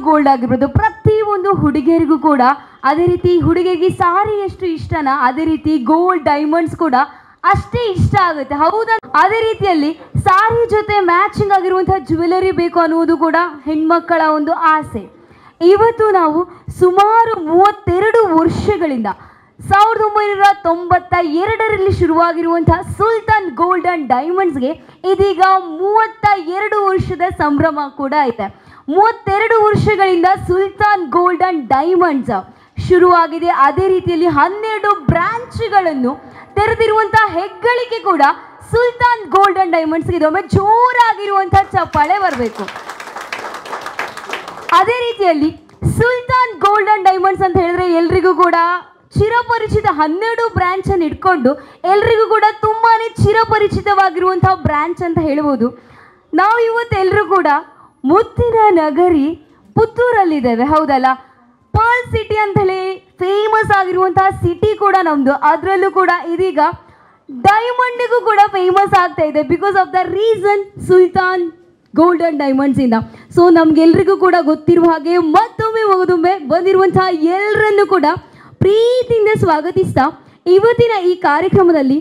Gold ಆಗಿರ್ಬೋದು, ಪ್ರತಿಯೊಂದು ಹುಡುಗಿಯರಿಗೂ ಕೂಡ ಅದೇ ರೀತಿ ಹುಡುಗಿಗೆ ಸಾರಿ ಎಷ್ಟು ಇಷ್ಟನಾ ಅದೇ ರೀತಿ ಗೋಲ್ಡ್ ಡೈಮಂಡ್ಸ್ ಕೂಡ ಅಷ್ಟೇ ಇಷ್ಟ ಆಗುತ್ತೆ, ಹೌದಾ? ಅದೇ ರೀತಿಯಲ್ಲಿ ಸಾರಿ ಜೊತೆ ಮ್ಯಾಚಿಂಗ್ ಆಗಿರುವಂತಹ ಜ್ಯುವೆಲರಿ ಬೇಕು ಅನ್ನುವುದು ಕೂಡ ಹೆಣ್ಮಕ್ಕಳ ಒಂದು ಆಸೆ. ಇವತ್ತು ನಾವು ಸುಮಾರು 32 ವರ್ಷಗಳಿಂದ 1992ರಲ್ಲಿ ಶುರುವಾಗಿರುವಂತಹ ಸುಲ್ತಾನ್ ಗೋಲ್ಡ್ ಅಂಡ್ ಡೈಮಂಡ್ಸ್ಗೆ ಇದೀಗ 32 ವರ್ಷದ ಸಂಭ್ರಮ ಕೂಡ ಐತೆ. 32 ವರ್ಷಗಳಿಂದ ಸುಲ್ತಾನ್ ಗೋಲ್ಡ್ ಅಂಡ್ ಡೈಮಂಡ್ಸ್ ಶುರುವಾಗಿದೆ. ಅದೇ ರೀತಿಯಲ್ಲಿ 12 ಬ್ರಾಂಚ್ಗಳನ್ನು ತೆರೆದಿರುವಂತಹ ಹೆಗ್ಗಳಿಕೆ ಕೂಡ ಸುಲ್ತಾನ್ ಗೋಲ್ಡ್ ಅಂಡ್ ಡೈಮಂಡ್ಸ್ಗೆ ಇದೊಮ್ಮೆ ಜೋರಾಗಿರುವಂತಹ ಚಪ್ಪಾಳೆ ಬರಬೇಕು. ಅದೇ ರೀತಿಯಲ್ಲಿ ಸುಲ್ತಾನ್ ಗೋಲ್ಡ್ ಅಂಡ್ ಡೈಮಂಡ್ಸ್ ಅಂತ ಹೇಳಿದ್ರೆ ಎಲ್ರಿಗೂ ಕೂಡ ಚಿರಪರಿಚಿತ 12 ಬ್ರಾಂಚ್ ಅನ್ನು ಇಟ್ಕೊಂಡು ಎಲ್ರಿಗೂ ಕೂಡ ತುಂಬಾನೇ ಚಿರಪರಿಚಿತವಾಗಿರುವಂತಹ ಬ್ರಾಂಚ್ ಅಂತ ಹೇಳ್ಬೋದು. ನಾವು ಇವತ್ತೆಲ್ಲರೂ ಕೂಡ ಮುತ್ತಿನ ನಗರಿ ಪುತ್ತೂರಲ್ಲಿದ್ದೇವೆ, ಹೌದಲ್ಲ? ಪರ್ಲ್ ಸಿಟಿ ಅಂತ ಹೇಳಿ ಫೇಮಸ್ ಆಗಿರುವಂತಹ ಸಿಟಿ ಕೂಡ ನಮ್ದು. ಅದರಲ್ಲೂ ಕೂಡ ಇದೀಗ ಡೈಮಂಡಿಗೂ ಕೂಡ ಫೇಮಸ್ ಆಗ್ತಾ ಇದೆ because of the reason Sultan gold and diamonds ಇಂದ. ಸೊ ನಮ್ಗೆಲ್ರಿಗೂ ಕೂಡ ಗೊತ್ತಿರುವ ಹಾಗೆ ಮತ್ತೊಮ್ಮೆ ಬಂದಿರುವಂತಹ ಎಲ್ಲರನ್ನು ಕೂಡ ಪ್ರೀತಿಯಿಂದ ಸ್ವಾಗತಿಸ್ತಾ ಇವತ್ತಿನ ಈ ಕಾರ್ಯಕ್ರಮದಲ್ಲಿ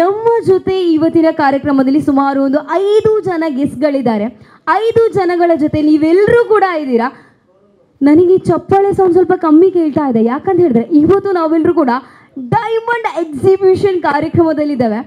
ನಮ್ಮ ಜೊತೆ ಇವತ್ತಿನ ಕಾರ್ಯಕ್ರಮದಲ್ಲಿ ಸುಮಾರು ಒಂದು 5 ಜನ ಗೆಸ್ಟ್ಗಳಿದ್ದಾರೆ. 5 ಜನಗಳ ಜೊತೆ ನೀವೆಲ್ಲರೂ ಕೂಡ ಇದ್ದೀರಾ. ನನಗೆ ಚಪ್ಪಾಳೆ ಸೌಂಡ್ ಸ್ವಲ್ಪ ಕಮ್ಮಿ ಕೇಳ್ತಾ ಇದೆ, ಯಾಕಂತ ಹೇಳಿದ್ರೆ ಇವತ್ತು ನಾವೆಲ್ಲರೂ ಕೂಡ ಡೈಮಂಡ್ ಎಕ್ಸಿಬಿಷನ್ ಕಾರ್ಯಕ್ರಮದಲ್ಲಿದ್ದಾವೆ.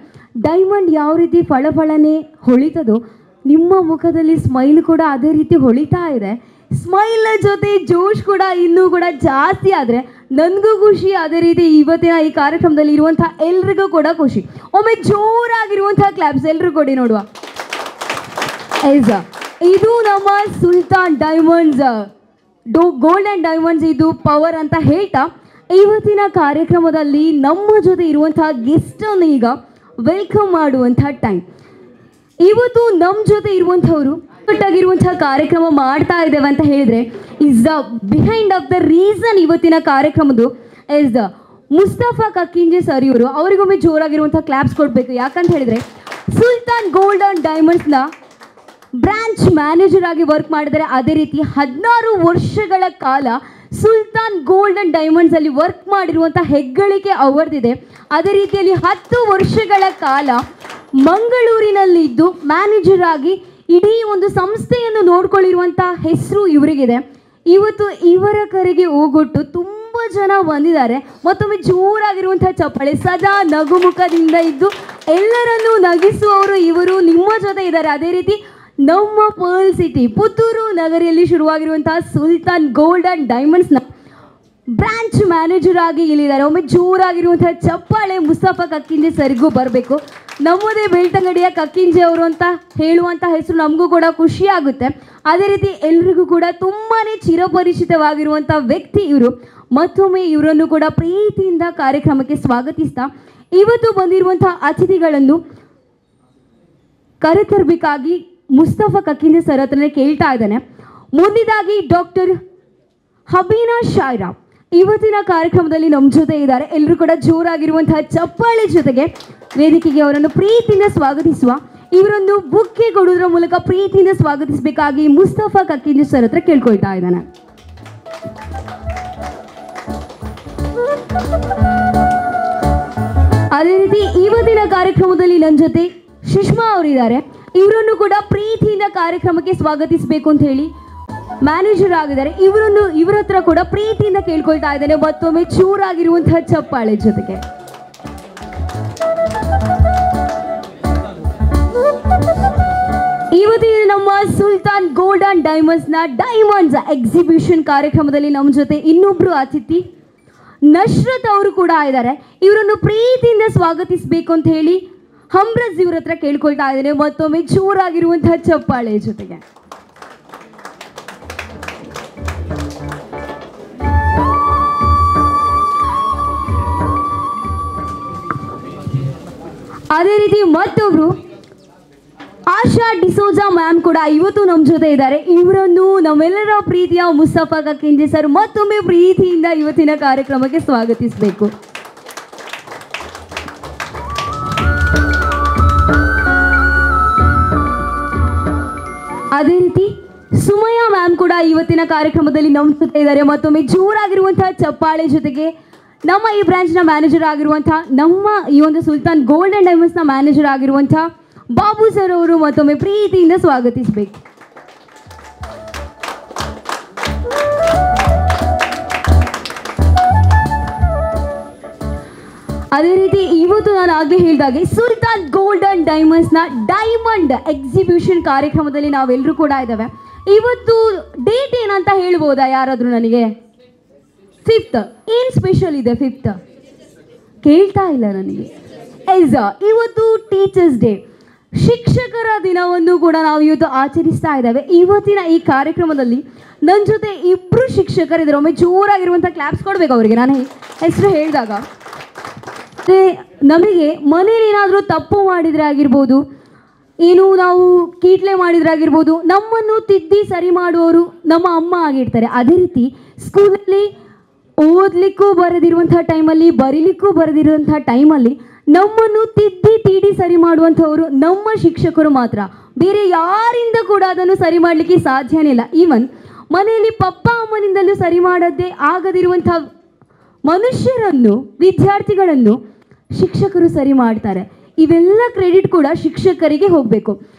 ಡೈಮಂಡ್ ಯಾವ ರೀತಿ ಫಳಫಳನೆ ಹೊಳಿತದೋ ನಿಮ್ಮ ಮುಖದಲ್ಲಿ ಸ್ಮೈಲ್ ಕೂಡ ಅದೇ ರೀತಿ ಹೊಳಿತಾ ಇದೆ. ಸ್ಮೈಲ್ ಜೊತೆ ಜೋಶ್ ಕೂಡ ಇನ್ನೂ ಕೂಡ ಜಾಸ್ತಿ ಆದರೆ ನನಗೂ ಖುಷಿ. ಅದೇ ರೀತಿ ಇವತ್ತಿನ ಈ ಕಾರ್ಯಕ್ರಮದಲ್ಲಿ ಇರುವಂತಹ ಎಲ್ರಿಗೂ ಕೂಡ ಖುಷಿ. ಒಮ್ಮೆ ಜೋರಾಗಿರುವಂತಹ ಕ್ಲಾಪ್ಸ್ ಎಲ್ಲರೂ ಕೊಡಿ ನೋಡುವ. ಇದು ನಮ್ಮ Sultan diamonds gold and diamonds ಇದು ಪವರ್ ಅಂತ ಹೇಳ್ತಾ ಇವತ್ತಿನ ಕಾರ್ಯಕ್ರಮದಲ್ಲಿ ನಮ್ಮ ಜೊತೆ ಇರುವಂತಹ ಗೆಸ್ಟ್ ಅನ್ನು ಈಗ ವೆಲ್ಕಮ್ ಮಾಡುವಂತಹ ಟೈಮ್. ಇವತ್ತು ನಮ್ಮ ಜೊತೆ ಇರುವಂಥವ್ರು ಒಟ್ಟಾಗಿರುವಂತಹ ಕಾರ್ಯಕ್ರಮ ಮಾಡ್ತಾ ಇದ್ದೇವೆ ಅಂತ ಹೇಳಿದ್ರೆ is the behind of the reason ಇವತ್ತಿನ ಕಾರ್ಯಕ್ರಮದ್ದು ಇಸ್ ದ ಮುಸ್ತಫಾ ಕಕ್ಕಿಂಜೆ ಸರ್. ಇವರು ಅವರಿಗೊಮ್ಮೆ ಜೋರಾಗಿರುವಂತಹ ಕ್ಲಾಪ್ಸ್ ಕೊಡಬೇಕು. ಯಾಕಂತ ಹೇಳಿದ್ರೆ ಸುಲ್ತಾನ್ ಗೋಲ್ಡ್ ಅಂಡ್ ಡೈಮಂಡ್ಸ್ನ ಬ್ರಾಂಚ್ ಮ್ಯಾನೇಜರ್ ಆಗಿ ವರ್ಕ್ ಮಾಡಿದ್ದಾರೆ. ಅದೇ ರೀತಿ 16 ವರ್ಷಗಳ ಕಾಲ ಸುಲ್ತಾನ್ ಗೋಲ್ಡ್ ಅಂಡ್ ಡೈಮಂಡ್ಸ್ ಅಲ್ಲಿ ವರ್ಕ್ ಮಾಡಿರುವಂತಹ ಹೆಗ್ಗಳಿಕೆ ಅವರದಿದೆ. ಅದೇ ರೀತಿಯಲ್ಲಿ 10 ವರ್ಷಗಳ ಕಾಲ ಮಂಗಳೂರಿನಲ್ಲಿದ್ದು ಮ್ಯಾನೇಜರ್ ಆಗಿ ಇಡೀ ಒಂದು ಸಂಸ್ಥೆಯನ್ನು ನೋಡ್ಕೊಳ್ಳಿರುವಂತಹ ಹೆಸರು ಇವರಿಗಿದೆ. ಇವತ್ತು ಇವರ ಕರೆಗೆ ಹೋಗೊಟ್ಟು ತುಂಬ ಜನ ಬಂದಿದ್ದಾರೆ. ಮತ್ತೊಮ್ಮೆ ಜೋರಾಗಿರುವಂತಹ ಚಪ್ಪಾಳೆ. ಸದಾ ನಗುಮುಖದಿಂದ ಇದ್ದು ಎಲ್ಲರನ್ನೂ ನಗಿಸುವವರು ಇವರು ನಿಮ್ಮ ಜೊತೆ ಇದ್ದಾರೆ. ಅದೇ ರೀತಿ ನಮ್ಮ ಪರ್ಲ್ ಸಿಟಿ ಪುತ್ತೂರು ನಗರಿಯಲ್ಲಿ ಶುರುವಾಗಿರುವಂತಹ ಸುಲ್ತಾನ್ ಗೋಲ್ಡ್ ಅಂಡ್ ಡೈಮಂಡ್ಸ್ನ ಬ್ರಾಂಚ್ ಮ್ಯಾನೇಜರ್ ಆಗಿ ಇಲ್ಲಿದ್ದಾರೆ. ಒಮ್ಮೆ ಜೋರಾಗಿರುವಂತಹ ಚಪ್ಪಾಳೆ ಮುಸ್ತಫಾ ಕಕ್ಕಿಂಜೆ ಸರಿಗೂ ಬರಬೇಕು. ನಮ್ಮದೇ ಬೆಳ್ತಂಗಡಿಯ ಕಕ್ಕಿಂಜೆ ಅವರು ಅಂತ ಹೇಳುವಂಥ ಹೆಸರು ನಮಗೂ ಕೂಡ ಖುಷಿ ಆಗುತ್ತೆ. ಅದೇ ರೀತಿ ಎಲ್ರಿಗೂ ಕೂಡ ತುಂಬಾ ಚಿರಪರಿಚಿತವಾಗಿರುವಂಥ ವ್ಯಕ್ತಿ ಇವರು. ಮತ್ತೊಮ್ಮೆ ಇವರನ್ನು ಕೂಡ ಪ್ರೀತಿಯಿಂದ ಕಾರ್ಯಕ್ರಮಕ್ಕೆ ಸ್ವಾಗತಿಸ್ತಾ ಇವತ್ತು ಬಂದಿರುವಂತಹ ಅತಿಥಿಗಳನ್ನು ಕರೆತರಬೇಕಾಗಿ ಮುಸ್ತಫಾ ಕಕ್ಕಿಂಜೆ ಸರ್ ಹತ್ರನೇ ಕೇಳ್ತಾ ಇದ್ದಾನೆ. ಮುಂದಿದಾಗಿ ಡಾಕ್ಟರ್ ಹಬೀನಾ ಶಾಯ್ರಾ ಇವತ್ತಿನ ಕಾರ್ಯಕ್ರಮದಲ್ಲಿ ನಮ್ಮ ಜೊತೆ ಇದ್ದಾರೆ. ಎಲ್ಲರೂ ಕೂಡ ಜೋರಾಗಿರುವಂತಹ ಚಪ್ಪಾಳೆ ಜೊತೆಗೆ ವೇದಿಕೆಗೆ ಅವರನ್ನು ಪ್ರೀತಿಯಿಂದ ಸ್ವಾಗತಿಸುವ. ಇವರನ್ನು ಬುಕ್ಕೆ ಕೊಡುವುದರ ಮೂಲಕ ಪ್ರೀತಿಯಿಂದ ಸ್ವಾಗತಿಸಬೇಕಾಗಿ ಮುಸ್ತಫಾ ಕಕ್ಕಿಂಜೆ ಸರ್ ಹತ್ರ ಕೇಳ್ಕೊಳ್ತಾ ಇದ್ದಾನೆ. ಅದೇ ರೀತಿ ಇವತ್ತಿನ ಕಾರ್ಯಕ್ರಮದಲ್ಲಿ ನನ್ನ ಜೊತೆ ಸುಷ್ಮಾ ಅವರಿದ್ದಾರೆ. ಇವರನ್ನು ಕೂಡ ಪ್ರೀತಿಯಿಂದ ಕಾರ್ಯಕ್ರಮಕ್ಕೆ ಸ್ವಾಗತಿಸಬೇಕು ಅಂತ ಹೇಳಿ ಮ್ಯಾನೇಜರ್ ಆಗಿದ್ದಾರೆ. ಇವರ ಹತ್ರ ಕೂಡ ಪ್ರೀತಿಯಿಂದ ಕೇಳ್ಕೊಳ್ತಾ ಇದ್ದೇನೆ. ಮತ್ತೊಮ್ಮೆ ಚೂರಾಗಿರುವಂತಹ ಚಪ್ಪಾಳೆ ಜೊತೆಗೆ ಇವತ್ತಿನ ನಮ್ಮ ಸುಲ್ತಾನ್ ಗೋಲ್ಡ್ ಅಂಡ್ ಡೈಮಂಡ್ಸ್ನ ಡೈಮಂಡ್ಸ್ ಎಕ್ಸಿಬಿಷನ್ ಕಾರ್ಯಕ್ರಮದಲ್ಲಿ ನಮ್ಮ ಜೊತೆ ಇನ್ನೊಬ್ರು ಅತಿಥಿ ನಶ್ರತ್ ಅವರು ಕೂಡ ಇದ್ದಾರೆ. ಇವರನ್ನು ಪ್ರೀತಿಯಿಂದ ಸ್ವಾಗತಿಸಬೇಕು ಅಂತ ಹೇಳಿ ಹಮ್ರಜ್ ಇವ್ರ ಹತ್ರ ಕೇಳ್ಕೊಳ್ತಾ ಇದ್ದೇನೆ. ಮತ್ತೊಮ್ಮೆ ಜೋರಾಗಿರುವಂತಹ ಚಪ್ಪಾಳೆ ಜೊತೆಗೆ ಅದೇ ರೀತಿ ಮತ್ತೊಬ್ರು ಆಶಾ ಡಿಸೋಜಾ ಮ್ಯಾಮ್ ಕೂಡ ಇವತ್ತು ನಮ್ಮ ಜೊತೆ ಇದ್ದಾರೆ. ಇವರನ್ನು ನಮ್ಮೆಲ್ಲರ ಪ್ರೀತಿಯ ಮುಸ್ತಫಾ ಕಕ್ಕಿಂಜೆ ಸರ್ ಮತ್ತೊಮ್ಮೆ ಪ್ರೀತಿಯಿಂದ ಇವತ್ತಿನ ಕಾರ್ಯಕ್ರಮಕ್ಕೆ ಸ್ವಾಗತಿಸಬೇಕು. ಅದೇ ರೀತಿ ಸುಮಯ್ಯ ಮ್ಯಾಮ್ ಮ್ಯಾಮ್ ಕೂಡ ಇವತ್ತಿನ ಕಾರ್ಯಕ್ರಮದಲ್ಲಿ ನಮ್ಮ ಜೊತೆ ಇದ್ದಾರೆ. ಮತ್ತೊಮ್ಮೆ ಜೋರಾಗಿರುವಂತಹ ಚಪ್ಪಾಳೆ ಜೊತೆಗೆ ನಮ್ಮ ಈ ಬ್ರಾಂಚ್ನ ಮ್ಯಾನೇಜರ್ ಆಗಿರುವಂತಹ ನಮ್ಮ ಈ ಒಂದು ಸುಲ್ತಾನ್ ಗೋಲ್ಡ್ ಅಂಡ್ ಡೈಮಂಡ್ಸ್ನ ಮ್ಯಾನೇಜರ್ ಆಗಿರುವಂತಹ ಬಾಬು ಸರ್ ಅವರು ಮತ್ತೊಮ್ಮೆ ಪ್ರೀತಿಯಿಂದ ಸ್ವಾಗತಿಸಬೇಕು. ಅದೇ ರೀತಿ ಇವತ್ತು ನಾನು ಆಗಲೇ ಹೇಳಿದಾಗೆ ಸುಲ್ತಾನ್ ಗೋಲ್ಡ್ ಅಂಡ್ ಡೈಮಂಡ್ಸ್ನ ಡೈಮಂಡ್ ಎಕ್ಸಿಬಿಷನ್ ಕಾರ್ಯಕ್ರಮದಲ್ಲಿ ನಾವೆಲ್ಲರೂ ಕೂಡ ಇದ್ದಾವೆ. ಇವತ್ತು ಡೇಟ್ ಏನಂತ ಹೇಳ್ಬೋದಾ ಯಾರಾದರೂ ನನಗೆ? 5th. ಏನು ಸ್ಪೆಷಲ್ ಇದೆ 5th? ಕೇಳ್ತಾ ಇಲ್ಲ ನನಗೆ. ಇವತ್ತು ಟೀಚರ್ಸ್ ಡೇ, ಶಿಕ್ಷಕರ ದಿನವನ್ನು ಕೂಡ ನಾವು ಇವತ್ತು ಆಚರಿಸ್ತಾ ಇದ್ದೇವೆ. ಇವತ್ತಿನ ಈ ಕಾರ್ಯಕ್ರಮದಲ್ಲಿ ನನ್ನ ಜೊತೆ ಇಬ್ಬರು ಶಿಕ್ಷಕರಿದ್ದಾರೆ. ಒಮ್ಮೆ ಜೋರಾಗಿರುವಂಥ ಕ್ಲಾಪ್ಸ್ ಕೊಡಬೇಕು ಅವರಿಗೆ ನಾನು ಹೆಸರು ಹೇಳಿದಾಗ. ನಮಗೆ ಮನೇಲಿ ಏನಾದರೂ ತಪ್ಪು ಮಾಡಿದರೆ ಆಗಿರ್ಬೋದು, ಏನು ನಾವು ಕೀಟ್ಲೆ ಮಾಡಿದ್ರಾಗಿರ್ಬೋದು, ನಮ್ಮನ್ನು ತಿದ್ದಿ ಸರಿ ಮಾಡುವವರು ನಮ್ಮ ಅಮ್ಮ ಆಗಿರ್ತಾರೆ. ಅದೇ ರೀತಿ ಸ್ಕೂಲಲ್ಲಿ ಓದಲಿಕ್ಕೂ ಬರೆದಿರುವಂಥ ಟೈಮಲ್ಲಿ, ಬರೀಲಿಕ್ಕೂ ಬರೆದಿರುವಂಥ ಟೈಮಲ್ಲಿ ನಮ್ಮನ್ನು ತಿದ್ದಿ ತೀಡಿ ಸರಿ ಮಾಡುವಂಥವರು ನಮ್ಮ ಶಿಕ್ಷಕರು ಮಾತ್ರ. ಬೇರೆ ಯಾರಿಂದ ಕೂಡ ಅದನ್ನು ಸರಿ ಮಾಡಲಿಕ್ಕೆ ಸಾಧ್ಯನೇ ಇಲ್ಲ. ಈವನ್ ಮನೆಯಲ್ಲಿ ಪಪ್ಪ ಅಮ್ಮನಿಂದಲೂ ಸರಿ ಮಾಡದೇ ಆಗದಿರುವಂಥ ಮನುಷ್ಯರನ್ನು, ವಿದ್ಯಾರ್ಥಿಗಳನ್ನು ಶಿಕ್ಷಕರು ಸರಿ ಮಾಡ್ತಾರೆ. ಇವೆಲ್ಲ ಕ್ರೆಡಿಟ್ ಕೂಡ ಶಿಕ್ಷಕರಿಗೆ ಹೋಗಬೇಕು.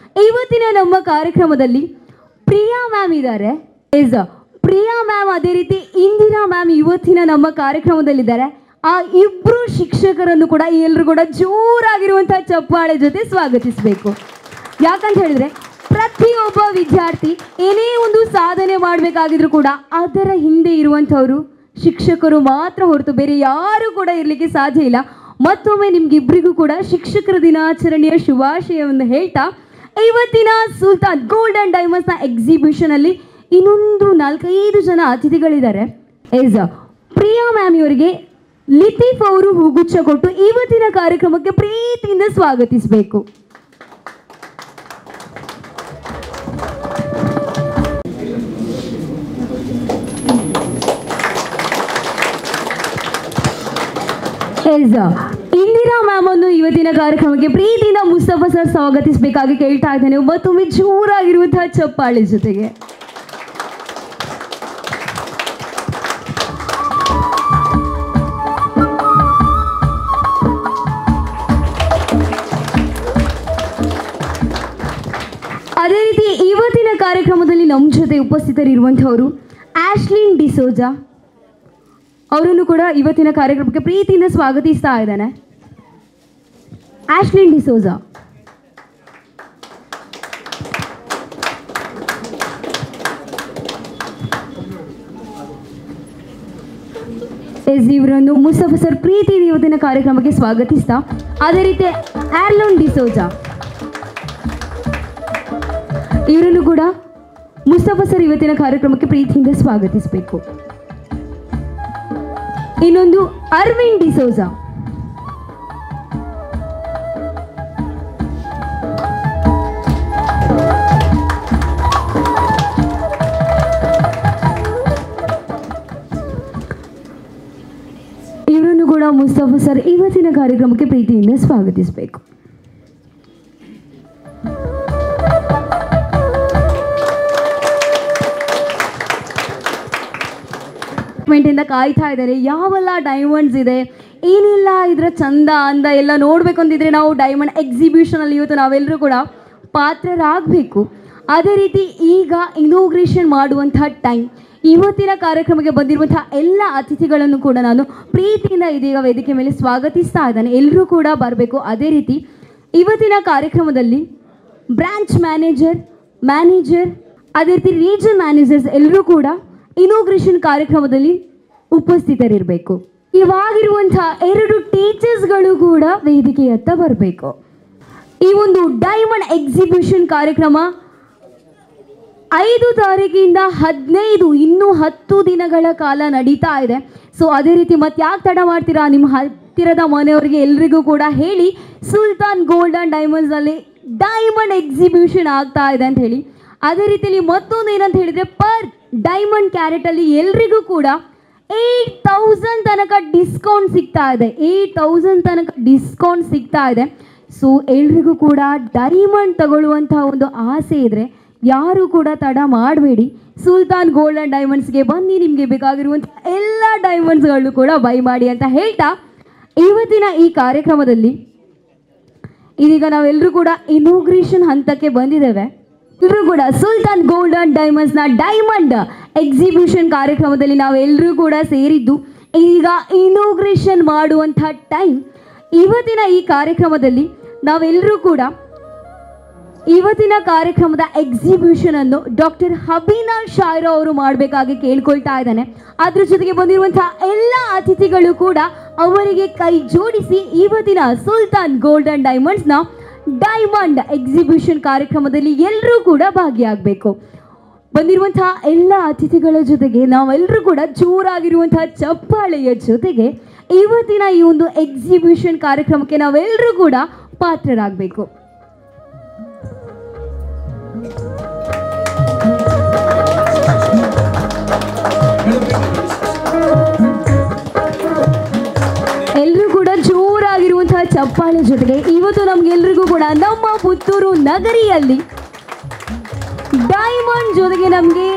ಇವತ್ತಿನ ನಮ್ಮ ಕಾರ್ಯಕ್ರಮದಲ್ಲಿ ಪ್ರಿಯಾ ಮ್ಯಾಮ್ ಇದ್ದಾರೆ. ಪ್ರಿಯಾ ಮ್ಯಾಮ್, ಅದೇ ರೀತಿ ಇಂದಿರಾ ಮ್ಯಾಮ್ ಇವತ್ತಿನ ನಮ್ಮ ಕಾರ್ಯಕ್ರಮದಲ್ಲಿದ್ದಾರೆ. ಆ ಇಬ್ಬರು ಶಿಕ್ಷಕರನ್ನು ಕೂಡ ಎಲ್ಲರೂ ಕೂಡ ಜೋರಾಗಿರುವಂಥ ಚಪ್ಪಾಳೆ ಜೊತೆ ಸ್ವಾಗತಿಸಬೇಕು. ಯಾಕಂತ ಹೇಳಿದ್ರೆ ಪ್ರತಿಯೊಬ್ಬ ವಿದ್ಯಾರ್ಥಿ ಏನೇ ಒಂದು ಸಾಧನೆ ಮಾಡಬೇಕಾಗಿದ್ರು ಕೂಡ ಅದರ ಹಿಂದೆ ಇರುವಂಥವರು ಶಿಕ್ಷಕರು ಮಾತ್ರ ಹೊರತು ಬೇರೆ ಯಾರು ಕೂಡ ಇರಲಿಕ್ಕೆ ಸಾಧ್ಯ ಇಲ್ಲ. ಮತ್ತೊಮ್ಮೆ ನಿಮ್ಗಿಬ್ಬರಿಗೂ ಕೂಡ ಶಿಕ್ಷಕರ ದಿನಾಚರಣೆಯ ಶುಭಾಶಯವನ್ನು ಹೇಳ್ತಾ, ಇವತ್ತಿನ ಸುಲ್ತಾನ್ ಗೋಲ್ಡ್ ಅಂಡ್ ಡೈಮಂಡ್ಸ್ನ ಎಕ್ಸಿಬಿಷನಲ್ಲಿ ಇನ್ನೊಂದು 4-5 ಜನ ಅತಿಥಿಗಳಿದ್ದಾರೆ. ಪ್ರಿಯಾ ಮ್ಯಾಮ್ ಇವರಿಗೆ ಲಿತೀಫ್ ಅವರು ಹೂಗುಚ್ಛ ಕೊಟ್ಟು ಇವತ್ತಿನ ಕಾರ್ಯಕ್ರಮಕ್ಕೆ ಪ್ರೀತಿಯಿಂದ ಸ್ವಾಗತಿಸಬೇಕು. ಇಂದಿರಾ ಮ್ಯಾಮ್ ಅನ್ನು ಇವತ್ತಿನ ಕಾರ್ಯಕ್ರಮಕ್ಕೆ ಪ್ರೀತಿಯಿಂದ ಮುಸ್ತಫಾ ಸರ್ ಸ್ವಾಗತಿಸಬೇಕಾಗಿ ಕೇಳ್ತಾ ಇದ್ದೇನೆ. ಮತ್ತೊಮ್ಮೆ ಜೋರಾಗಿರುವಂತಹ ಚಪ್ಪಾಳೆ ಜೊತೆಗೆ. ಅದೇ ರೀತಿ ಇವತ್ತಿನ ಕಾರ್ಯಕ್ರಮದಲ್ಲಿ ನಮ್ಮ ಜೊತೆ ಉಪಸ್ಥಿತರಿರುವಂಥವರು ಆಶ್ಲಿನ್ ಡಿಸೋಜಾ ಅವರನ್ನು ಕೂಡ ಇವತ್ತಿನ ಕಾರ್ಯಕ್ರಮಕ್ಕೆ ಪ್ರೀತಿಯಿಂದ ಸ್ವಾಗತಿಸ್ತಾ ಇದ್ದಾನೆ. ಆಶ್ಲಿನ್ ಡಿಸೋಜಾ, ಇವರನ್ನು ಮುಸ್ತಫಾ ಸರ್ ಪ್ರೀತಿಯಿಂದ ಇವತ್ತಿನ ಕಾರ್ಯಕ್ರಮಕ್ಕೆ ಸ್ವಾಗತಿಸ್ತಾ, ಅದೇ ರೀತಿ ಆರ್ಲೋನ್ ಡಿಸೋಜಾ ಇವರನ್ನು ಕೂಡ ಮುಸ್ತಫಾ ಸರ್ ಇವತ್ತಿನ ಕಾರ್ಯಕ್ರಮಕ್ಕೆ ಪ್ರೀತಿಯಿಂದ ಸ್ವಾಗತಿಸಬೇಕು. ಇನ್ನೊಂದು ಅರವಿಂದ್ ಡಿಸೋಜಾ, ಇವರನ್ನು ಕೂಡ ಮುಸ್ತಫಾ ಸರ್ ಇವತ್ತಿನ ಕಾರ್ಯಕ್ರಮಕ್ಕೆ ಪ್ರೀತಿಯಿಂದ ಸ್ವಾಗತಿಸಬೇಕು. ಇಂದ ಕಾಯ್ತಾ ಇದ್ದಾರೆ. ಯಾವೆಲ್ಲ ಡೈಮಂಡ್ಸ್ ಇದೆ, ಏನಿಲ್ಲ, ಇದರ ಚಂದ ಅಂದ ಎಲ್ಲ ನೋಡಬೇಕು ಅಂತಿದ್ರೆ ನಾವು ಡೈಮಂಡ್ ಎಕ್ಸಿಬಿಷನಲ್ಲಿ ಇವತ್ತು ನಾವೆಲ್ಲರೂ ಕೂಡ ಪಾತ್ರರಾಗಬೇಕು. ಅದೇ ರೀತಿ ಈಗ ಇನಾಗ್ರೇಷನ್ ಮಾಡುವಂಥ ಟೈಮ್, ಇವತ್ತಿನ ಕಾರ್ಯಕ್ರಮಕ್ಕೆ ಬಂದಿರುವಂಥ ಎಲ್ಲ ಅತಿಥಿಗಳನ್ನು ಕೂಡ ನಾನು ಪ್ರೀತಿಯಿಂದ ಇದೀಗ ವೇದಿಕೆ ಮೇಲೆ ಸ್ವಾಗತಿಸ್ತಾ ಇದ್ದಾನೆ. ಎಲ್ಲರೂ ಕೂಡ ಬರಬೇಕು. ಅದೇ ರೀತಿ ಇವತ್ತಿನ ಕಾರ್ಯಕ್ರಮದಲ್ಲಿ ಬ್ರಾಂಚ್ ಮ್ಯಾನೇಜರ್ ಅದೇ ರೀತಿ ರೀಜನ್ ಮ್ಯಾನೇಜರ್ಸ್ ಎಲ್ಲರೂ ಕೂಡ ಇನಾಗ್ರೇಷನ್ ಕಾರ್ಯಕ್ರಮದಲ್ಲಿ ಉಪಸ್ಥಿತರಿರಬೇಕು. ಇವಾಗಿರುವಂಥ 2 ಟೀಚರ್ಸ್ಗಳು ಕೂಡ ವೇದಿಕೆಯತ್ತ ಬರಬೇಕು. ಈ ಒಂದು ಡೈಮಂಡ್ ಎಕ್ಸಿಬಿಷನ್ ಕಾರ್ಯಕ್ರಮ 5 ತಾರೀಕಿಂದ 15, ಇನ್ನೂ 10 ದಿನಗಳ ಕಾಲ ನಡೀತಾ ಇದೆ. ಸೊ ಅದೇ ರೀತಿ ಮತ್ತೆ ಯಾಕೆ ತಡ ಮಾಡ್ತೀರಾ, ನಿಮ್ಮ ಹತ್ತಿರದ ಮನೆಯವರಿಗೆ ಎಲ್ರಿಗೂ ಕೂಡ ಹೇಳಿ ಸುಲ್ತಾನ್ ಗೋಲ್ಡ್ ಅಂಡ್ ಡೈಮಂಡ್ಸ್ನಲ್ಲಿ ಡೈಮಂಡ್ ಎಕ್ಸಿಬಿಷನ್ ಆಗ್ತಾ ಇದೆ ಅಂತ ಹೇಳಿ. ಅದೇ ರೀತಿಯಲ್ಲಿ ಮತ್ತೊಂದು ಏನಂತ ಹೇಳಿದರೆ, ಪರ್ ಡೈಮಂಡ್ ಕ್ಯಾರೆಟಲ್ಲಿ ಎಲ್ರಿಗೂ ಕೂಡ 8,000 ತನಕ ಡಿಸ್ಕೌಂಟ್ ಸಿಗ್ತಾ ಇದೆ. 8,000 ತನಕ ಡಿಸ್ಕೌಂಟ್ ಸಿಗ್ತಾ ಇದೆ. ಸೊ ಎಲ್ರಿಗೂ ಕೂಡ ಡೈಮಂಡ್ ತಗೊಳ್ಳುವಂಥ ಒಂದು ಆಸೆ ಇದ್ದರೆ ಯಾರು ಕೂಡ ತಡ ಮಾಡಬೇಡಿ. ಸುಲ್ತಾನ್ ಗೋಲ್ಡ್ ಆ್ಯಂಡ್ ಡೈಮಂಡ್ಸ್ಗೆ ಬನ್ನಿ, ನಿಮಗೆ ಬೇಕಾಗಿರುವಂಥ ಎಲ್ಲ ಡೈಮಂಡ್ಸ್ಗಳು ಕೂಡ ಬೈ ಮಾಡಿ ಅಂತ ಹೇಳ್ತಾ, ಇವತ್ತಿನ ಈ ಕಾರ್ಯಕ್ರಮದಲ್ಲಿ ಇದೀಗ ನಾವೆಲ್ಲರೂ ಕೂಡ ಇನಾಗ್ರೇಷನ್ ಹಂತಕ್ಕೆ ಬಂದಿದ್ದೇವೆ. ಎಲ್ಲರೂ ಕೂಡ ಸುಲ್ತಾನ್ ಗೋಲ್ಡ್ ಆ್ಯಂಡ್ ಡೈಮಂಡ್ಸ್ನ ಡೈಮಂಡ್ ಎಕ್ಸಿಬಿಷನ್ ಕಾರ್ಯಕ್ರಮದಲ್ಲಿ ನಾವೆಲ್ಲರೂ ಕೂಡ ಸೇರಿದ್ದು ಈಗ ಇನಾಗ್ರೇಷನ್ ಮಾಡುವಂಥ ಟೈಮ್. ಇವತ್ತಿನ ಈ ಕಾರ್ಯಕ್ರಮದಲ್ಲಿ ನಾವೆಲ್ಲರೂ ಕೂಡ ಇವತ್ತಿನ ಕಾರ್ಯಕ್ರಮದ ಎಕ್ಸಿಬಿಷನ್ ಅನ್ನು ಡಾಕ್ಟರ್ ಹಬೀನಾ ಶಾಯ್ರಾ ಅವರು ಮಾಡಬೇಕಾಗಿ ಕೇಳ್ಕೊಳ್ತಾ ಇದ್ದಾನೆ. ಅದ್ರ ಜೊತೆಗೆ ಬಂದಿರುವಂತಹ ಎಲ್ಲ ಅತಿಥಿಗಳು ಕೂಡ ಅವರಿಗೆ ಕೈ ಜೋಡಿಸಿ ಇವತ್ತಿನ ಸುಲ್ತಾನ್ ಗೋಲ್ಡ್ ಆ್ಯಂಡ್ ಡೈಮಂಡ್ಸ್ನ ಡೈಮಂಡ್ ಎಕ್ಸಿಬಿಷನ್ ಕಾರ್ಯಕ್ರಮದಲ್ಲಿ ಎಲ್ಲರೂ ಕೂಡ ಭಾಗಿಯಾಗಬೇಕು. ಬಂದಿರುವಂತಹ ಎಲ್ಲ ಅತಿಥಿಗಳ ಜೊತೆಗೆ ನಾವೆಲ್ಲರೂ ಕೂಡ ಜೋರಾಗಿರುವಂತಹ ಚಪ್ಪಾಳೆಯ ಜೊತೆಗೆ ಇವತ್ತಿನ ಈ ಒಂದು ಎಕ್ಸಿಬಿಷನ್ ಕಾರ್ಯಕ್ರಮಕ್ಕೆ ನಾವೆಲ್ಲರೂ ಕೂಡ ಪಾತ್ರರಾಗಬೇಕು. ಎಲ್ಲರೂ ಕೂಡ ಜೋರಾಗಿರುವಂತಹ ಚಪ್ಪಾಳೆ ಜೊತೆಗೆ ಇವತ್ತು ನಮ್ಗೆಲ್ರಿಗೂ ಕೂಡ ನಮ್ಮ ಪುತ್ತೂರು ನಗರಿಯಲ್ಲಿ ಡೈಮಂಡ್ ಜೊತೆಗೆ ನಮಗೆ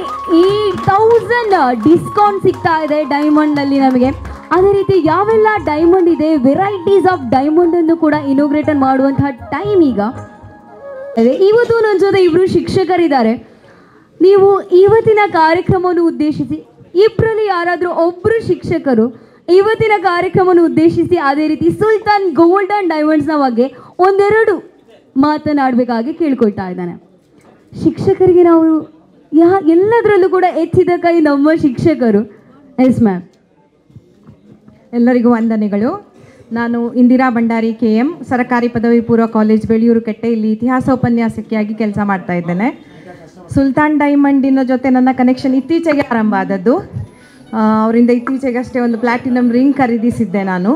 8,000 ಡಿಸ್ಕೌಂಟ್ ಸಿಗ್ತಾ ಇದೆ ಡೈಮಂಡ್ನಲ್ಲಿ ನಮಗೆ. ಅದೇ ರೀತಿ ಯಾವೆಲ್ಲ ಡೈಮಂಡ್ ಇದೆ, ವೆರೈಟೀಸ್ ಆಫ್ ಡೈಮಂಡ್ ಅನ್ನು ಕೂಡ ಇನಾಗ್ರೇಟ್ ಮಾಡುವಂತಹ ಟೈಮ್ ಈಗ. ಇವತ್ತು ನನ್ನ ಜೊತೆ ಇಬ್ಬರು ಶಿಕ್ಷಕರಿದ್ದಾರೆ. ನೀವು ಇವತ್ತಿನ ಕಾರ್ಯಕ್ರಮವನ್ನು ಉದ್ದೇಶಿಸಿ ಇಬ್ಬರಲ್ಲಿ ಯಾರಾದರೂ ಒಬ್ಬರು ಶಿಕ್ಷಕರು ಇವತ್ತಿನ ಕಾರ್ಯಕ್ರಮವನ್ನು ಉದ್ದೇಶಿಸಿ ಅದೇ ರೀತಿ ಸುಲ್ತಾನ್ ಗೋಲ್ಡ್ ಆ್ಯಂಡ್ ಡೈಮಂಡ್ಸ್ನ ಬಗ್ಗೆ ಒಂದೆರಡು ಮಾತನಾಡಬೇಕಾಗಿ ಕೇಳ್ಕೊಳ್ತಾ ಇದ್ದಾನೆ. ಶಿಕ್ಷಕರಿಗೆ ನಾವು ಎಲ್ಲದರಲ್ಲೂ ಕೂಡ ಎತ್ತಿದ ಕೈ ನಮ್ಮ ಶಿಕ್ಷಕರು. Yes ma'am. ಎಲ್ಲರಿಗೂ ವಂದನೆಗಳು. ನಾನು ಇಂದಿರಾ ಭಂಡಾರಿ KM ಸರಕಾರಿ ಪದವಿ ಪೂರ್ವ ಕಾಲೇಜ್ ಬೆಳೆಯೂರು ಕೆಟ್ಟೆ, ಇಲ್ಲಿ ಇತಿಹಾಸ ಉಪನ್ಯಾಸಕಿಯಾಗಿ ಕೆಲಸ ಮಾಡ್ತಾ ಇದ್ದೇನೆ. ಸುಲ್ತಾನ್ ಡೈಮಂಡಿನ ಜೊತೆ ನನ್ನ ಕನೆಕ್ಷನ್ ಇತ್ತೀಚೆಗೆ ಆರಂಭ ಆದದ್ದು. ಅವರಿಂದ ಇತ್ತೀಚೆಗಷ್ಟೇ ಒಂದು ಪ್ಲಾಟಿನಮ್ ರಿಂಗ್ ಖರೀದಿಸಿದ್ದೆ ನಾನು.